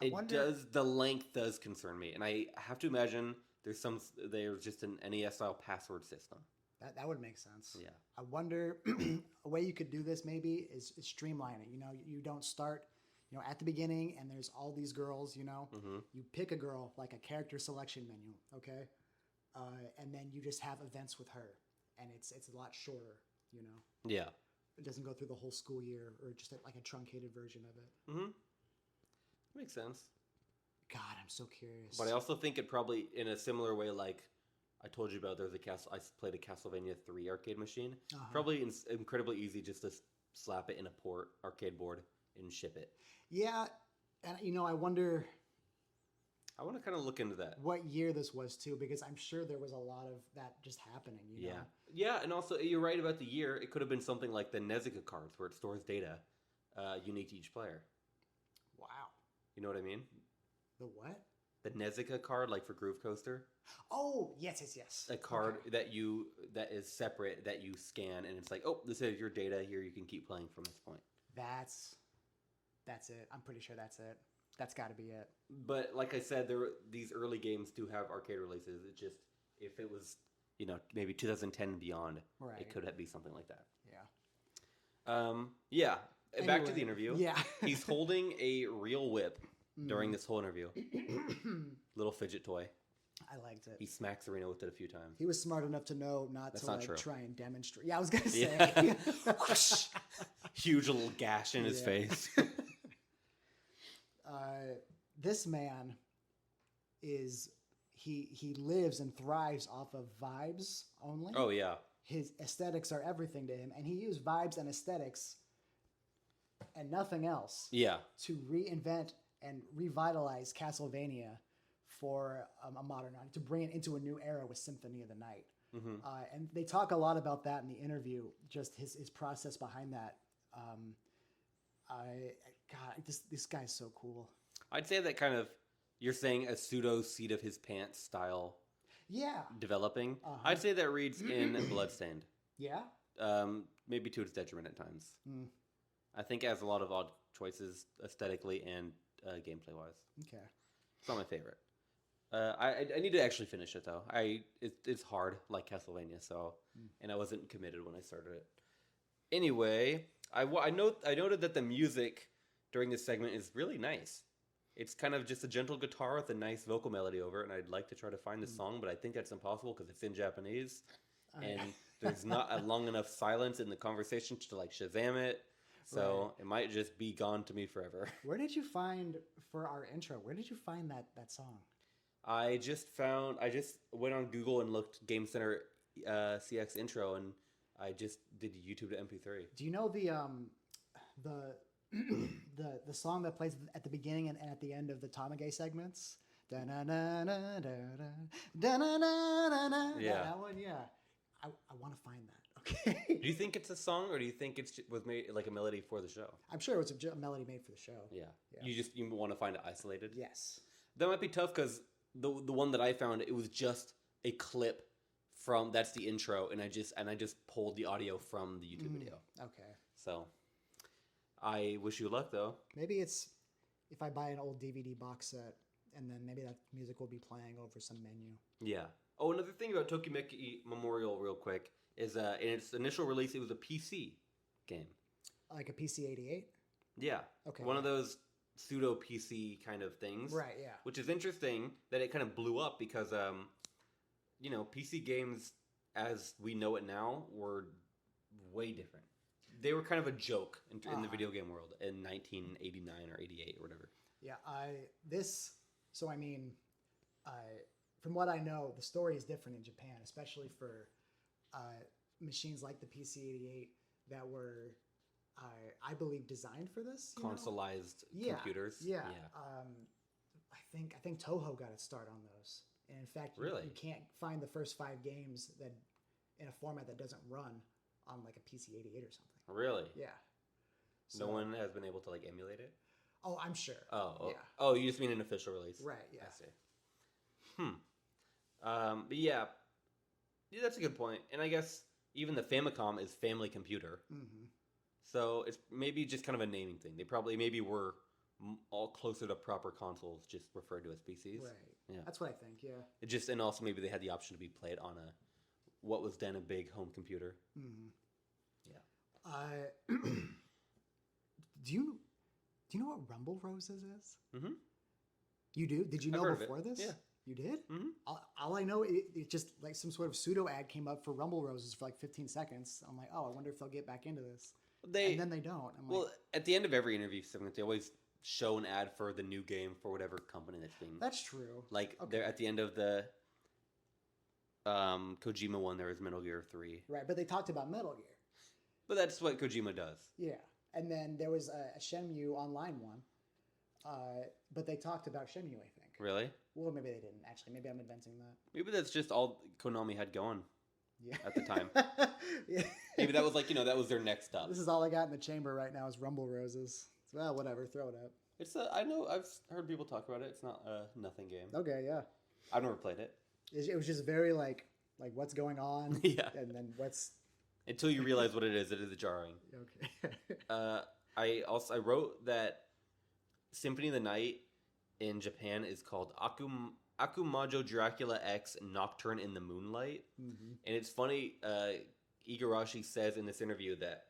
the length does concern me. And I have to imagine there's just an NES style password system. That would make sense. Yeah. I wonder, a way you could do this maybe is streamline it. You know, you don't start, at the beginning and there's all these girls, Mm-hmm. You pick a girl, like a character selection menu, okay? And then you just have events with her. And it's a lot shorter, Yeah. It doesn't go through the whole school year or just like a truncated version of it. Mm-hmm. Makes sense. God, I'm so curious. But I also think it probably, in a similar way, like I told you about, I played a Castlevania 3 arcade machine. Uh-huh. Probably incredibly easy just to slap it in a arcade board and ship it. Yeah, and I wonder... I want to kind of look into that. What year this was too, because I'm sure there was a lot of that just happening. You know? Yeah, and also you're right about the year. It could have been something like the Nezuka cards, where it stores data unique to each player. Wow. You know what I mean? The what? The Nezuka card, like for Groove Coaster. Oh, yes. A card that is separate that you scan, and it's like, oh, this is your data here. You can keep playing from this point. That's it. I'm pretty sure that's it. That's got to be it. But like I said, these early games do have arcade releases. It just, if it was, maybe 2010 and beyond, right. It could be something like that. Yeah. Yeah. Anyway, back to the interview. Yeah. He's holding a real whip during this whole interview. Little fidget toy. I liked it. He smacks Serena with it a few times. He was smart enough to know That's not not to true. try and demonstrate. Yeah, I was gonna say. Whoosh. Huge little gash in his face. This man he lives and thrives off of vibes only. Oh yeah. His aesthetics are everything to him, and he used vibes and aesthetics and nothing else. Yeah. To reinvent and revitalize Castlevania for a modern, to bring it into a new era with Symphony of the Night. Mm-hmm. And they talk a lot about that in the interview, just his process behind that. This guy's so cool. I'd say that kind of, you're saying a pseudo seat of his pants style. Yeah. Developing. Uh-huh. I'd say that reads in Bloodstained. Yeah. Maybe to its detriment at times. Mm. I think it has a lot of odd choices aesthetically and gameplay wise. Okay. It's not my favorite. I need to actually finish it though. It's hard, like Castlevania, and I wasn't committed when I started it. Anyway, I noted that the music during this segment is really nice. It's kind of just a gentle guitar with a nice vocal melody over it, and I'd like to try to find the song, but I think that's impossible because it's in Japanese, and there's not a long enough silence in the conversation to Shazam it. So It might just be gone to me forever. Where did you find, for our intro, where did you find that song? I just went on Google and looked Game Center CX intro, and I just did YouTube to MP3. Do you know the song that plays at the beginning and at the end of the Tamage segments? Yeah. That one, yeah. I want to find that. Okay. Do you think it's a song, or do you think was made like a melody for the show? I'm sure it was a melody made for the show. Yeah. You want to find it isolated? Yes. That might be tough because the one that I found, it was just a clip from, that's the intro, and I just pulled the audio from the YouTube video. Okay. So I wish you luck though. Maybe it's if I buy an old DVD box set, and then maybe that music will be playing over some menu. Yeah. Oh, another thing about Tokimeki Memorial real quick is in its initial release, it was a PC. game. Like a PC-88? Yeah. Okay. One of those pseudo PC kind of things. Right, yeah. Which is interesting that it kind of blew up because, PC games as we know it now were way different. They were kind of a joke in the video game world in 1989 or 88 or whatever. Yeah, from what I know, the story is different in Japan, especially for machines like the PC-88 that were, I believe, designed for this. Consoleized computers. Yeah. I think Toho got its start on those. And in fact, you can't find the first 5 games that in a format that doesn't run on like a PC-88 or something. Really? Yeah. No one has been able to like emulate it? Oh, I'm sure. Oh, yeah. Oh, you just mean an official release? Right, yeah. I see. But yeah, that's a good point. And I guess even the Famicom is family computer. Mm-hmm. So it's maybe just kind of a naming thing. They probably maybe were all closer to proper consoles, just referred to as PCs. Right. Yeah. That's what I think, yeah. And also maybe they had the option to be played on what was then a big home computer. Mm-hmm. Yeah. Do you know what Rumble Roses is? Mm-hmm. You do? Did you know before this? Yeah. You did? Mm-hmm. All I know, it just like some sort of pseudo ad came up for Rumble Roses for like 15 seconds. I'm like, oh, I wonder if they'll get back into this. And then they don't. At the end of every interview segment, they always show an ad for the new game for whatever company that's being. That's true. Like they're at the end of the Kojima one, there was Metal Gear 3. Right, but they talked about Metal Gear. But that's what Kojima does. Yeah, and then there was a Shenmue Online one, but they talked about Shenmue, I think. Really? Well, maybe they didn't, actually. Maybe I'm inventing that. Maybe that's just all Konami had going. Yeah. At the time. Yeah. Maybe that was that was their next stop. This is all I got in the chamber right now is Rumble Roses. Well, whatever, throw it up. I know, I've heard people talk about it. It's not a nothing game. Okay, yeah. I've never played it. It was just very like what's going on. Yeah. And then what's... Until you realize what it is jarring. Okay. I wrote that Symphony of the Night in Japan is called Akumajo Dracula X Nocturne in the Moonlight. Mm-hmm. And it's funny, Igarashi says in this interview that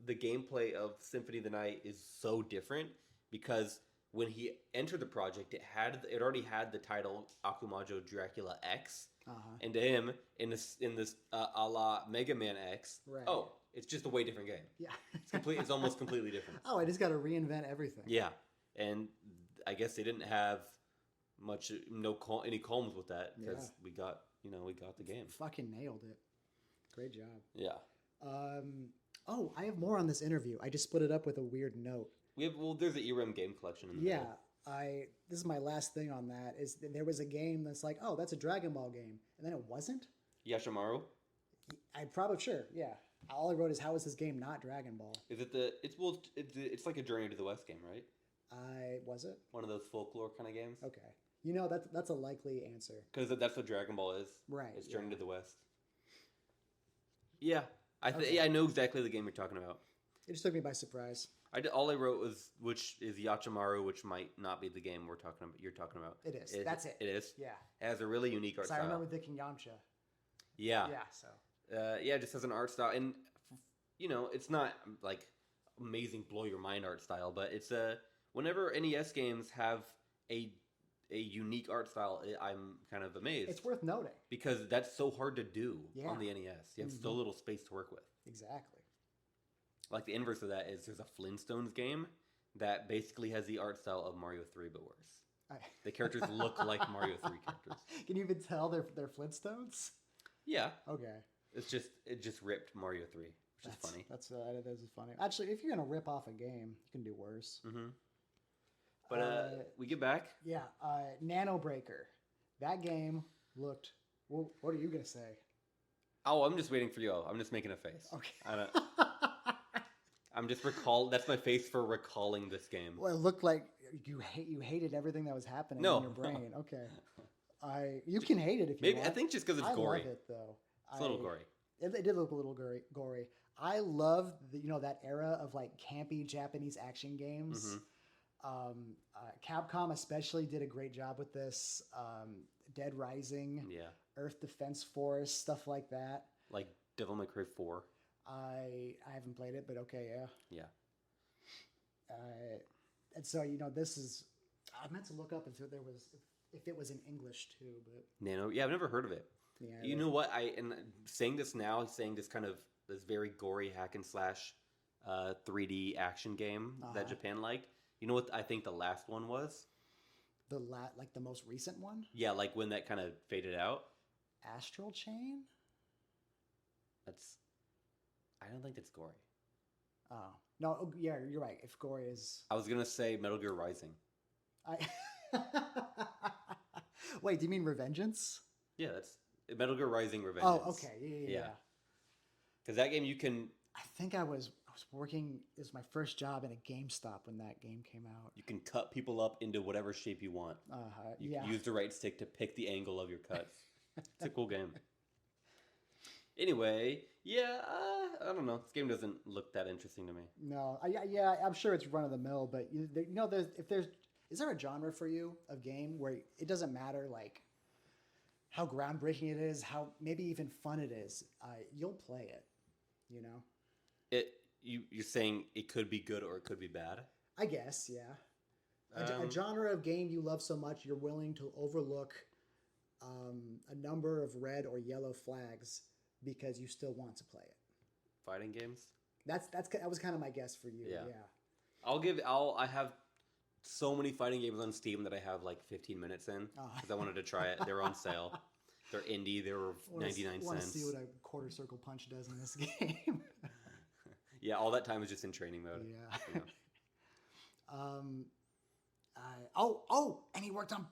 the gameplay of Symphony of the Night is so different because when he entered the project, it already had the title Akumajo Dracula X. Uh-huh. And to him, in this a la Mega Man X, right. Oh, it's just a way different game. Yeah. It's almost completely different. Oh, I just got to reinvent everything. Yeah. And I guess they didn't have any qualms with that because we got the game. Fucking nailed it. Great job. Yeah. I have more on this interview. I just split it up with a weird note. There's an ERM game collection in the middle. This is my last thing on that. Is there was a game that's like, oh, that's a Dragon Ball game, and then it wasn't. Yashimaru. I'm probably sure. Yeah. All I wrote is, how is this game not Dragon Ball? Is it it's like a Journey to the West game, right? Was it one of those folklore kind of games? Okay. That's a likely answer. Because that's what Dragon Ball is. Right. It's Journey to the West. Yeah. I know exactly the game you're talking about. It just took me by surprise. All I wrote was which is Yachimaru, which might not be the game you're talking about. It is. That's it. It is. Yeah. It has a really unique art style. I remember thinking Yamcha. Yeah. Yeah. So. It just has an art style, and it's not like amazing, blow your mind art style, but it's whenever NES games have a unique art style, I'm kind of amazed. It's worth noting because that's so hard to do on the NES. You have so little space to work with. Exactly. Like the inverse of that is there's a Flintstones game that basically has the art style of Mario 3 but worse. The characters look like Mario 3 characters. Can you even tell they're Flintstones? Yeah. Okay. It just ripped Mario 3, which is funny. That is funny. Actually, if you're gonna rip off a game, you can do worse. Mm-hmm. But we get back. Yeah. Nano Breaker. That game looked. Well, what are you gonna say? Oh, I'm just waiting for you. I'm just making a face. Okay. I'm just That's my face for recalling this game. Well, it looked like you hated everything that was happening in your brain. Okay. You can hate it if you want. I think just because it's gory. I love it though. It's a little gory. It did look a little gory. I love that era of like campy Japanese action games. Mm-hmm. Capcom especially did a great job with this. Dead Rising, Earth Defense Force, stuff like that. Like Devil May Cry 4. I haven't played it, but okay, yeah. Yeah. And so this is. I meant to look up if it was in English too, but Nano. Yeah, I've never heard of it. yeah. You know what? And saying this now, saying this kind of this very gory hack and slash 3D action game that Japan liked. You know what I think the last one was? Like the most recent one? Yeah, like when that kind of faded out. Astral Chain? I don't think that's gory. Oh. No, yeah, you're right. If gory is... I was going to say Metal Gear Rising. Wait, do you mean Revengeance? Yeah, that's Metal Gear Rising Revengeance. Oh, okay. Yeah. Because that game you can... I think I was working... It was my first job in a GameStop when that game came out. You can cut people up into whatever shape you want. You can use the right stick to pick the angle of your cuts. It's a cool game. Anyway, yeah, I don't know. This game doesn't look that interesting to me. No, I'm sure it's run of the mill, but is there a genre for you of game where it doesn't matter like how groundbreaking it is, how maybe even fun it is, you'll play it, you know? You're saying it could be good or it could be bad? I guess, yeah. A genre of game you love so much you're willing to overlook a number of red or yellow flags because you still want to play it. Fighting games? That was kind of my guess for you. Yeah. I have so many fighting games on Steam that I have like 15 minutes in because I wanted to try it. They're on sale. They're indie. They were 99 cents. I want to see what a quarter circle punch does in this game. Yeah, all that time was just in training mode. Yeah. And he worked on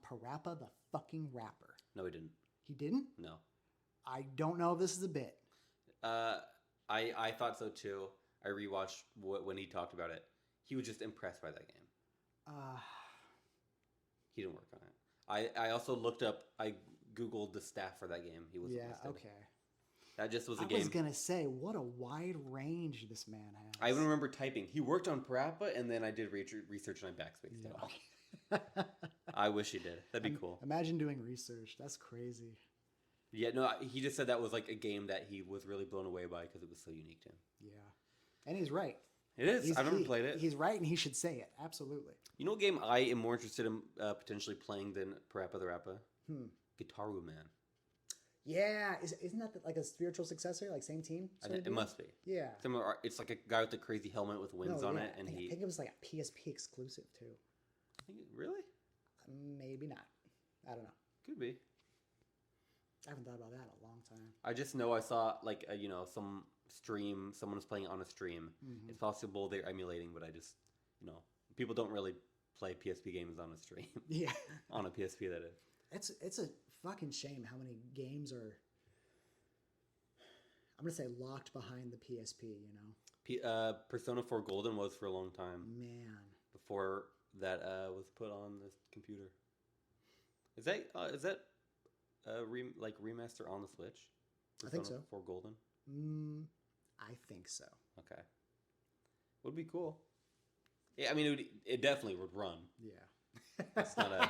Parappa the fucking Rapper. No, he didn't. He didn't? No. I don't know if this is a bit. I thought so too. I rewatched when he talked about it. He was just impressed by that game. He didn't work on it. I also looked up. I googled the staff for that game. He was listed. Okay. That just was a game. I was gonna say, what a wide range this man has. I even remember typing. He worked on Parappa, and then I did research and I backspaced it all. I wish he did. That'd be cool. Imagine doing research. That's crazy. Yeah, no, he just said that was like a game that he was really blown away by because it was so unique to him. Yeah. And he's right. It is. I've never played it. He's right, and he should say it. Absolutely. You know what game I am more interested in potentially playing than Parappa the Rapper? Guitaru Man. Yeah. Isn't that like a spiritual successor? Like same team? It must be. Yeah. Similar. It's like a guy with the crazy helmet with wings on it. And I think it was like a PSP exclusive, too. Really? Maybe not. I don't know. Could be. I haven't thought about that in a long time. I just know I saw like some stream. Someone was playing on a stream. Mm-hmm. It's possible they're emulating, but I just people don't really play PSP games on a stream. Yeah, on a PSP that is. It's a fucking shame how many games are. I'm gonna say locked behind the PSP. Persona 4 Golden was for a long time. Man. Before that was put on the computer. Is that remaster on the Switch? Persona I think so. 4 Golden? I think so. Okay. Would be cool. Yeah, I mean, it definitely would run. Yeah. It's not a...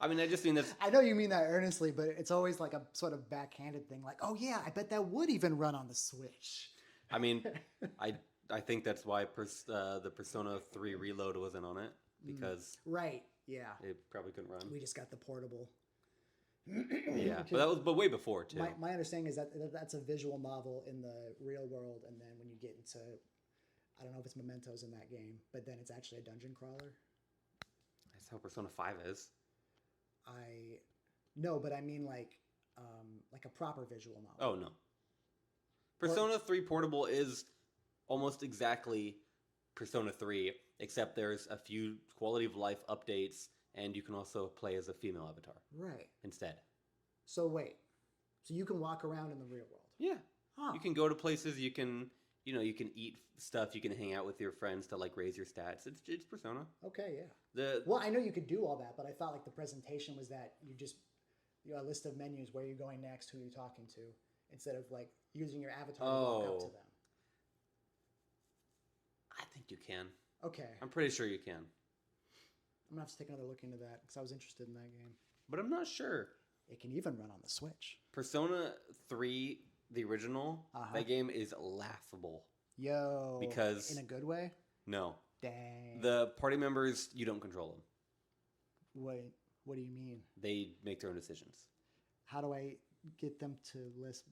I mean, I just mean that's... I know you mean that earnestly, but it's always like a sort of backhanded thing. Like, oh yeah, I bet that would even run on the Switch. I mean, I think that's why the Persona 3 Reload wasn't on it. Because... Right. Yeah, it probably couldn't run. We just got the portable. Yeah, but way before too. My understanding is that that's a visual novel in the real world, and then when you get into, I don't know if it's mementos in that game, but then it's actually a dungeon crawler. That's how Persona 5 is. No, but I mean like a proper visual novel. Oh no. Persona 3 Portable is almost exactly Persona 3. Except there's a few quality of life updates, and you can also play as a female avatar. Right. Instead. So wait. So you can walk around in the real world? Yeah. Huh. You can go to places, you can eat stuff, you can hang out with your friends to like raise your stats. It's Persona. Okay, yeah. Well, I know you could do all that, but I thought like the presentation was that you a list of menus, where you're going next, who you're talking to, instead of like using your avatar to walk up to them. I think you can. Okay. I'm pretty sure you can. I'm going to have to take another look into that because I was interested in that game. But I'm not sure. It can even run on the Switch. Persona 3, the original, that game is laughable. Yo. Because... In a good way? No. Dang. The party members, you don't control them. Wait, what do you mean? They make their own decisions. How do I get them to listen?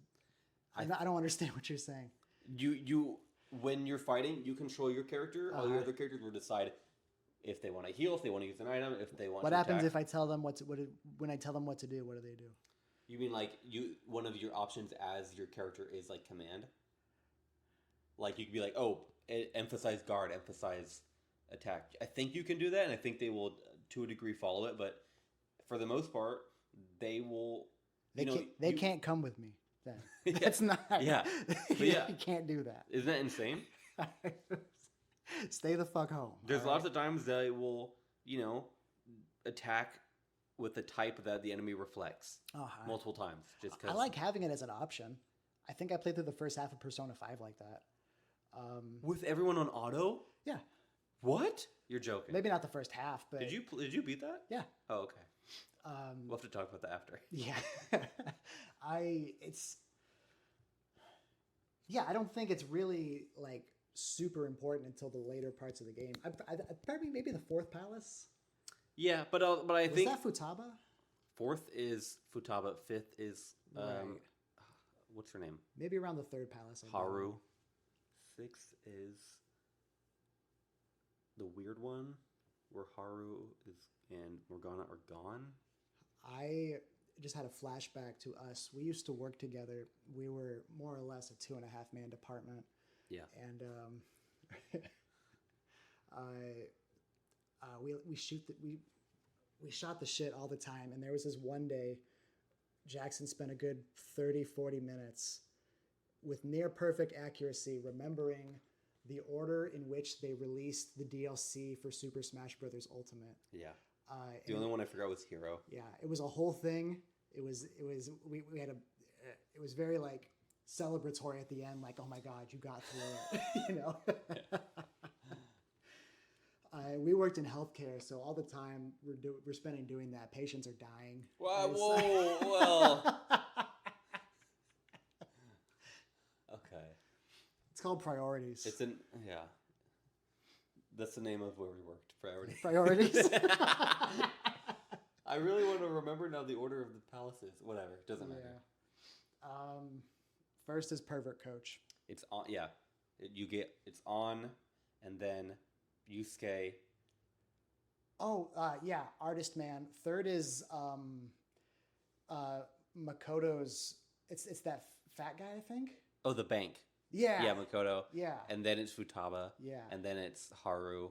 I don't understand what you're saying. You when you're fighting, you control your character. All your other characters will decide if they want to heal, if they want to use an item, if they want. What to happens attack. if I tell them when I tell them what to do? What do they do? You mean like one of your options as your character is like command? Like you could be like, oh, emphasize guard, emphasize attack. I think you can do that, and I think they will to a degree follow it. But for the most part, they will. They can't come with me. Then Yeah. That's not. Yeah. But yeah. You can't do that. Isn't that insane? Stay the fuck home. There's lots of times they will, attack with the type that the enemy reflects multiple times. Just because I like having it as an option. I think I played through the first half of Persona 5 like that. With everyone on auto? Yeah. What? You're joking. Maybe not the first half, but Did you beat that? Yeah. Oh, okay. We'll have to talk about that after. Yeah. I don't think it's really like super important until the later parts of the game. Probably maybe the fourth palace. Yeah, but I think that Futaba? Fourth is Futaba. Fifth is Right. What's her name? Maybe around the third palace. Haru. Sixth is the weird one where Haru and Morgana are gone. I just had a flashback to us. We used to work together. We were more or less a 2.5-man department. Yeah. And we shot the shit all the time. And there was this one day, Jackson spent a good 30, 40 minutes with near perfect accuracy remembering the order in which they released the DLC for Super Smash Bros. Ultimate. Yeah. The only one I forgot was Hero. Yeah, it was a whole thing. It was we had it was very like celebratory at the end, like, oh my God, you got through it. We worked in healthcare, so all the time we're spending doing that. Patients are dying. Well. Okay. It's called priorities. Yeah. That's the name of where we worked. Priorities. Priorities. I really want to remember now the order of the palaces. Whatever, doesn't matter. First is Pervert Coach. It's on. Yeah, it's on, and then Yusuke. Oh, yeah, Artist Man. Third is Makoto's. It's that fat guy, I think. Oh, the bank. Yeah. Yeah, Makoto. Yeah. And then it's Futaba. Yeah. And then it's Haru.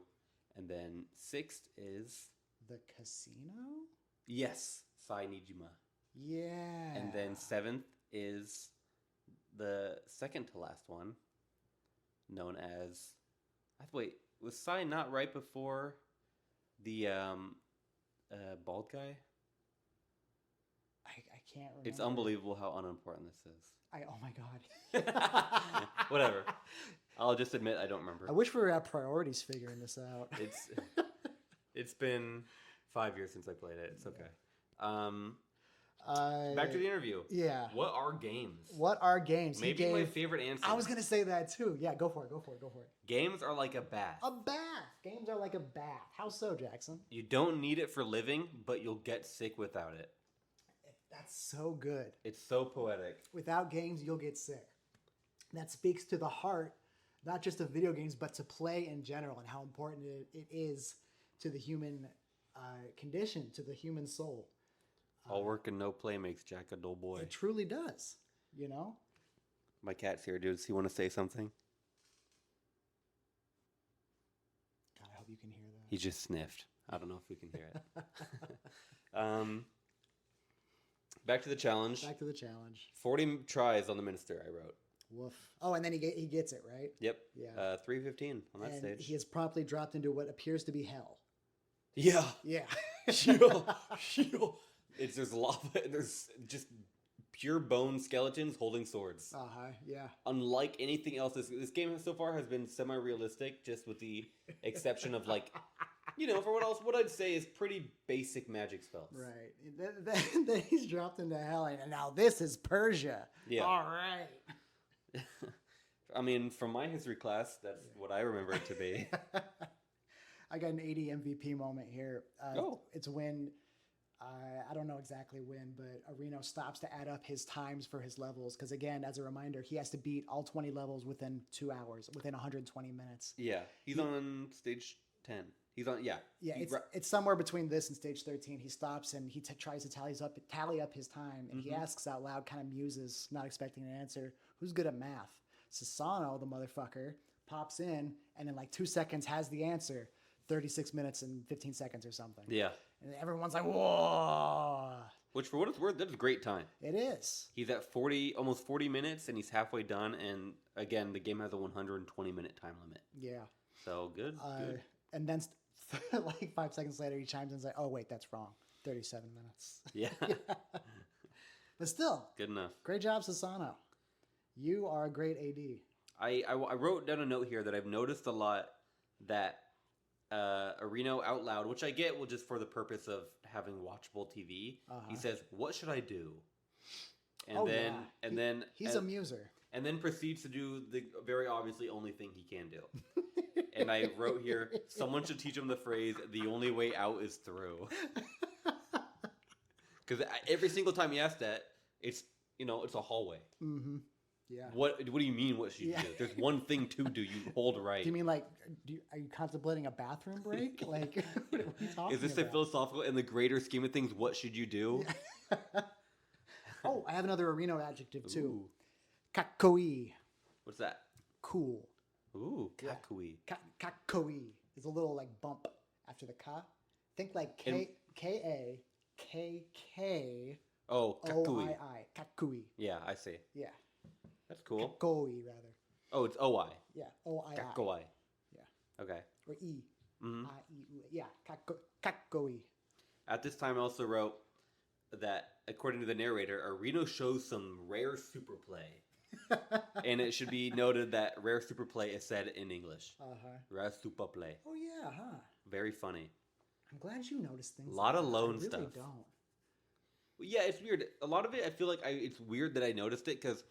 And then sixth is the casino? Yes, Sai Nijima. Yeah. And then seventh is the second to last one, known as... Wait, was Sai not right before the bald guy? I can't remember. It's unbelievable how unimportant this is. Oh my God. Whatever. I'll just admit I don't remember. I wish we were at priorities figuring this out. It's been 5 years since I played it. It's okay. Back to the interview. Yeah. What are games? What are games? Maybe my favorite answer. I was going to say that too. Yeah, go for it. Games are like a bath. A bath. Games are like a bath. How so, Jackson? You don't need it for living, but you'll get sick without it. That's so good. It's so poetic. Without games, you'll get sick. That speaks to the heart, not just of video games, but to play in general and how important it is to the human condition, to the human soul. All work and no play makes Jack a dull boy. It truly does, you know? My cat's here, dude. Does he want to say something? God, I hope you can hear that. He just sniffed. I don't know if we can hear it. Back to the challenge. 40 tries on the Minister, I wrote. Woof. Oh, and then he gets it, right? Yep. Yeah. 3:15 on that stage. He is promptly dropped into what appears to be hell. Yeah. Yeah. There's lava. There's just pure bone skeletons holding swords. Yeah. Unlike anything else, this game so far has been semi-realistic, just with the exception of like For what I'd say is pretty basic magic spells. Right. Then he's dropped into hell, and now this is Persia. Yeah. All right. I mean, from my history class, that's what I remember it to be. I got an 80 MVP moment here. Oh. It's when, I don't know exactly when, but Areno stops to add up his times for his levels. Because again, as a reminder, he has to beat all 20 levels within 2 hours, within 120 minutes. Yeah. He's on stage 10. He's on, yeah. Yeah, it's somewhere between this and stage 13. He stops and he tries to tally up his time. And he asks out loud, kind of muses, not expecting an answer, who's good at math? Sasano, the motherfucker, pops in and in like 2 seconds has the answer. 36 minutes and 15 seconds or something. Yeah. And everyone's like, whoa. Which, for what it's worth, that's a great time. It is. He's at almost 40 minutes, and he's halfway done. And again, the game has a 120-minute time limit. Yeah. So good. Good. And then like 5 seconds later, he chimes in and says, oh, wait, that's wrong. 37 minutes. Yeah. But still. Good enough. Great job, Sasano. You are a great AD. I wrote down a note here that I've noticed a lot that Areno out loud, which I get, just for the purpose of having watchable TV. He says, "What should I do?" And then he's a muser, and then proceeds to do the very obviously only thing he can do. And I wrote here, someone should teach him the phrase, "The only way out is through." Because every single time he asks that, it's a hallway. Mm-hmm. Yeah. What do you mean? What should you do? There's one thing to do. You hold right. Do you mean are you contemplating a bathroom break? Like, what are you talking Is this about? a philosophical in the greater scheme of things? What should you do? Yeah. Oh, I have another Areno adjective too. Ooh. Kakoi. What's that? Cool. Ooh, kakui. Kakoi is a little like bump after the ka. Think like K-A-K-K. Oh, kakui. O-I-I. Kakui. Yeah, I see. Yeah. That's cool. Kakoi, rather. Oh, it's O-I. Yeah. O-I-I. Kakoi. Yeah. Okay. Or E. Mm-hmm. I-E-U. Yeah. Kakoi. At this time, I also wrote that, according to the narrator, Areno shows some rare super play. And it should be noted that rare super play is said in English. Rare super play. Oh, yeah, huh? Very funny. I'm glad you noticed things. A lot of that. lone I really stuff. Don't. Yeah, it's weird. A lot of it, I feel like it's weird that I noticed it because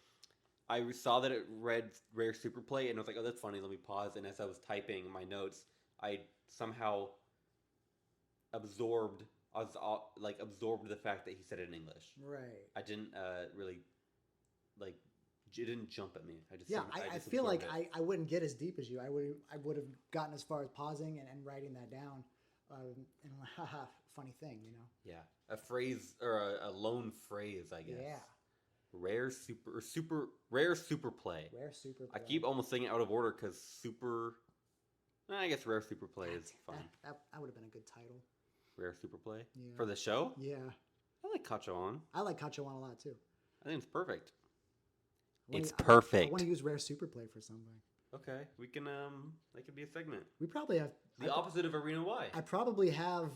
I saw that it read rare super play and I was like, oh, that's funny. Let me pause. And as I was typing my notes, I somehow absorbed the fact that he said it in English. Right. I didn't really it didn't jump at me. I feel like I wouldn't get as deep as you. I would have gotten as far as pausing and writing that down. And haha, funny thing, Yeah, a phrase or a lone phrase, I guess. Yeah. Rare super play. Rare super play. I keep almost saying it out of order because super. I guess rare super play is fine. That would have been a good title. Rare super play? Yeah. For the show? Yeah. I like Kachoan. I like Kachoan a lot too. I think it's perfect. It's perfect. I want to use rare super play for something. Okay, we can. That could be a segment. We probably have the opposite of Arena Y. I probably have.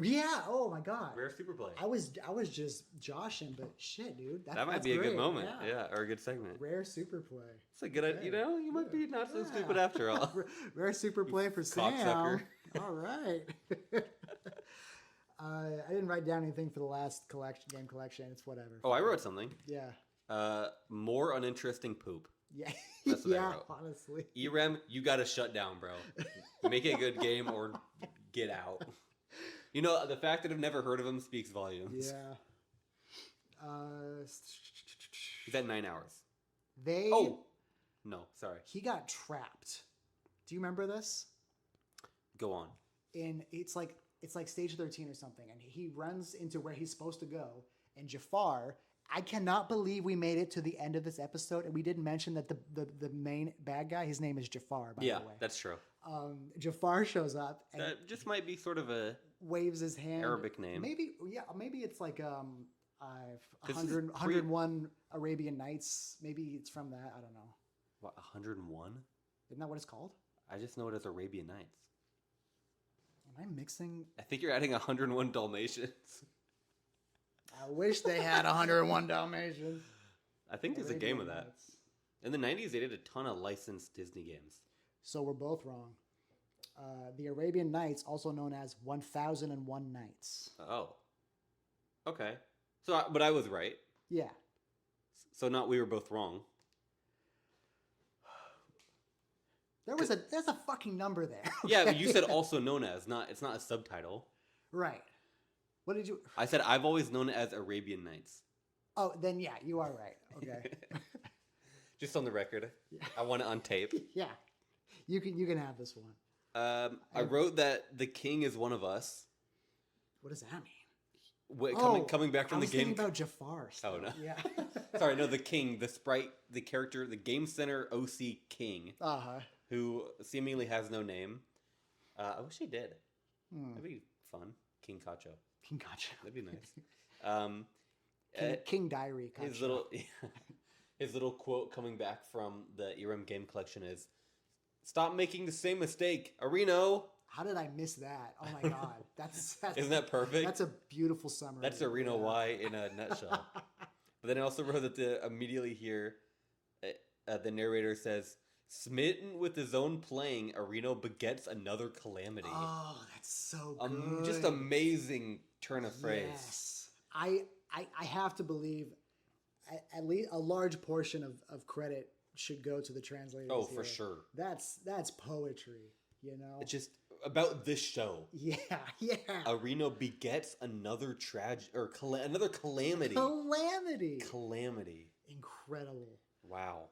Yeah. Oh my god. Rare super play. I was just joshing, but shit, dude. That might be a good moment. Yeah, or a good segment. Rare super play. It's a good. Okay. You might be not so stupid after all. Rare super play for Sam. Cocksucker. All right. I didn't write down anything for the last game collection. It's whatever. Oh, I wrote something. Yeah. More uninteresting poop. Yeah. That's what I wrote. Honestly. EREM, you got to shut down, bro. Make it a good game or get out. The fact that I've never heard of him speaks volumes. Yeah. He's at 9 hours. Oh. No, sorry. He got trapped. Do you remember this? Go on. It's like stage 13 or something, and he runs into where he's supposed to go, and Jafar. I cannot believe we made it to the end of this episode, and we didn't mention that the main bad guy, his name is Jafar, by the way. Yeah, that's true. Jafar shows up. And that just might be sort of a waves his hand. Arabic name. Maybe it's like 101 Arabian Nights. Maybe it's from that. I don't know. What, 101? Isn't that what it's called? I just know it as Arabian Nights. Am I mixing? I think you're adding 101 Dalmatians. I wish they had 101 Dalmatians. I think there's a game of that. In the 90s, they did a ton of licensed Disney games. So we're both wrong. The Arabian Nights, also known as 1001 Nights. Oh. Okay. But I was right. Yeah. So not we were both wrong. There's a fucking number there. Yeah, okay? you said also known as, it's not a subtitle. Right. What did you... I said I've always known it as Arabian Nights. Oh, then yeah, you are right. Okay. Just on the record. Yeah. I want it on tape. Yeah. You can have this one. I wrote that the king is one of us. What does that mean? Coming back from the game. I was thinking about Jafar. Oh, no. Yeah. Sorry, no, the king, the sprite, the character, the Game Center OC king, who seemingly has no name. I wish he did. That'd be fun. King Cacho. King Cacho. That'd be nice. King Diary Cacho. His little quote coming back from the ERM game collection is, "Stop making the same mistake, Areno." How did I miss that? Oh my god, that's Isn't that perfect? That's a beautiful summary. That's Areno Y in a nutshell. But then I also wrote that immediately here, the narrator says, "Smitten with his own playing, Areno begets another calamity." Oh, that's so good. Just amazing turn of phrase. Yes, I have to believe at least a large portion of credit should go to the translators. Oh, here. for sure. That's poetry, you know. It's just about this show. Yeah. Areno begets another another calamity. Calamity. Incredible. Wow.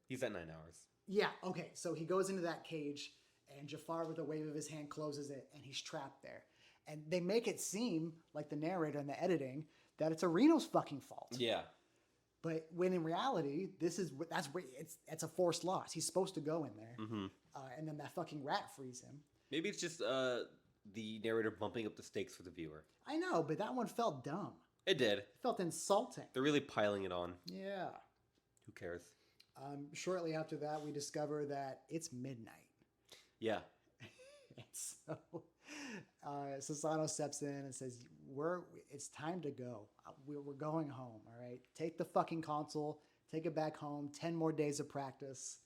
He's at 9 hours. Yeah. Okay. So he goes into that cage, and Jafar, with a wave of his hand, closes it, and he's trapped there. And they make it seem like the narrator and the editing that it's Areno's fucking fault. Yeah. But when in reality, it's a forced loss. He's supposed to go in there, and then that fucking rat frees him. Maybe it's just the narrator bumping up the stakes for the viewer. I know, but that one felt dumb. It did. It felt insulting. They're really piling it on. Yeah. Who cares? Shortly after that, we discover that it's midnight. Yeah. And so Sasano steps in and says, it's time to go. We're going home, all right? Take the fucking console, take it back home, 10 more days of practice.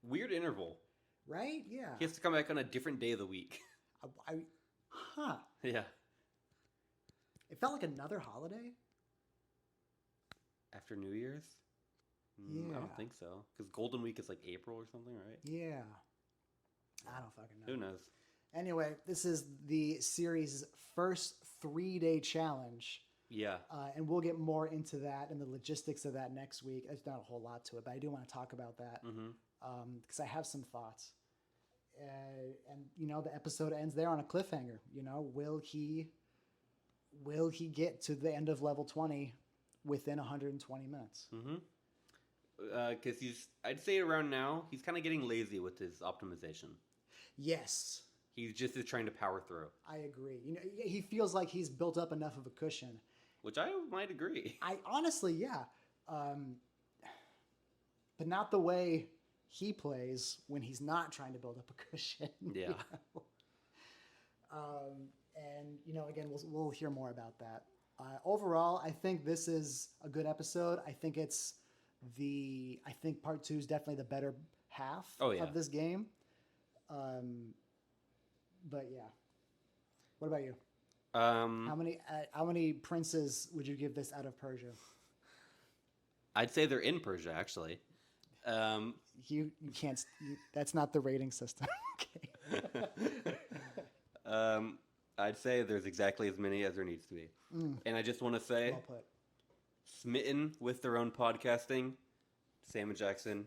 Weird interval. Right? Yeah. He has to come back on a different day of the week. Yeah. It felt like another holiday. After New Year's? Yeah. I don't think so. Because Golden Week is like April or something, right? Yeah. I don't fucking know. Who knows? Anyway, this is the series' first 3-day challenge. Yeah. And we'll get more into that and the logistics of that next week. There's not a whole lot to it, but I do want to talk about that because I have some thoughts. And the episode ends there on a cliffhanger. Will he get to the end of level 20 within 120 minutes? Because I'd say around now, he's kind of getting lazy with his optimization. Yes. He's just trying to power through. I agree. He feels like he's built up enough of a cushion. Which I might agree. I honestly, yeah. But not the way he plays when he's not trying to build up a cushion. Yeah. And, again, we'll hear more about that. Overall, I think this is a good episode. I think part 2 is definitely the better half of this game. But yeah. What about you? How many princes would you give this out of Persia? I'd say they're in Persia, actually. You can't. That's not the rating system. Okay. I'd say there's exactly as many as there needs to be. And I just want to say, well put. Smitten with their own podcasting, Sam and Jackson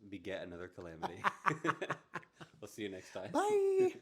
beget another calamity. We'll see you next time. Bye.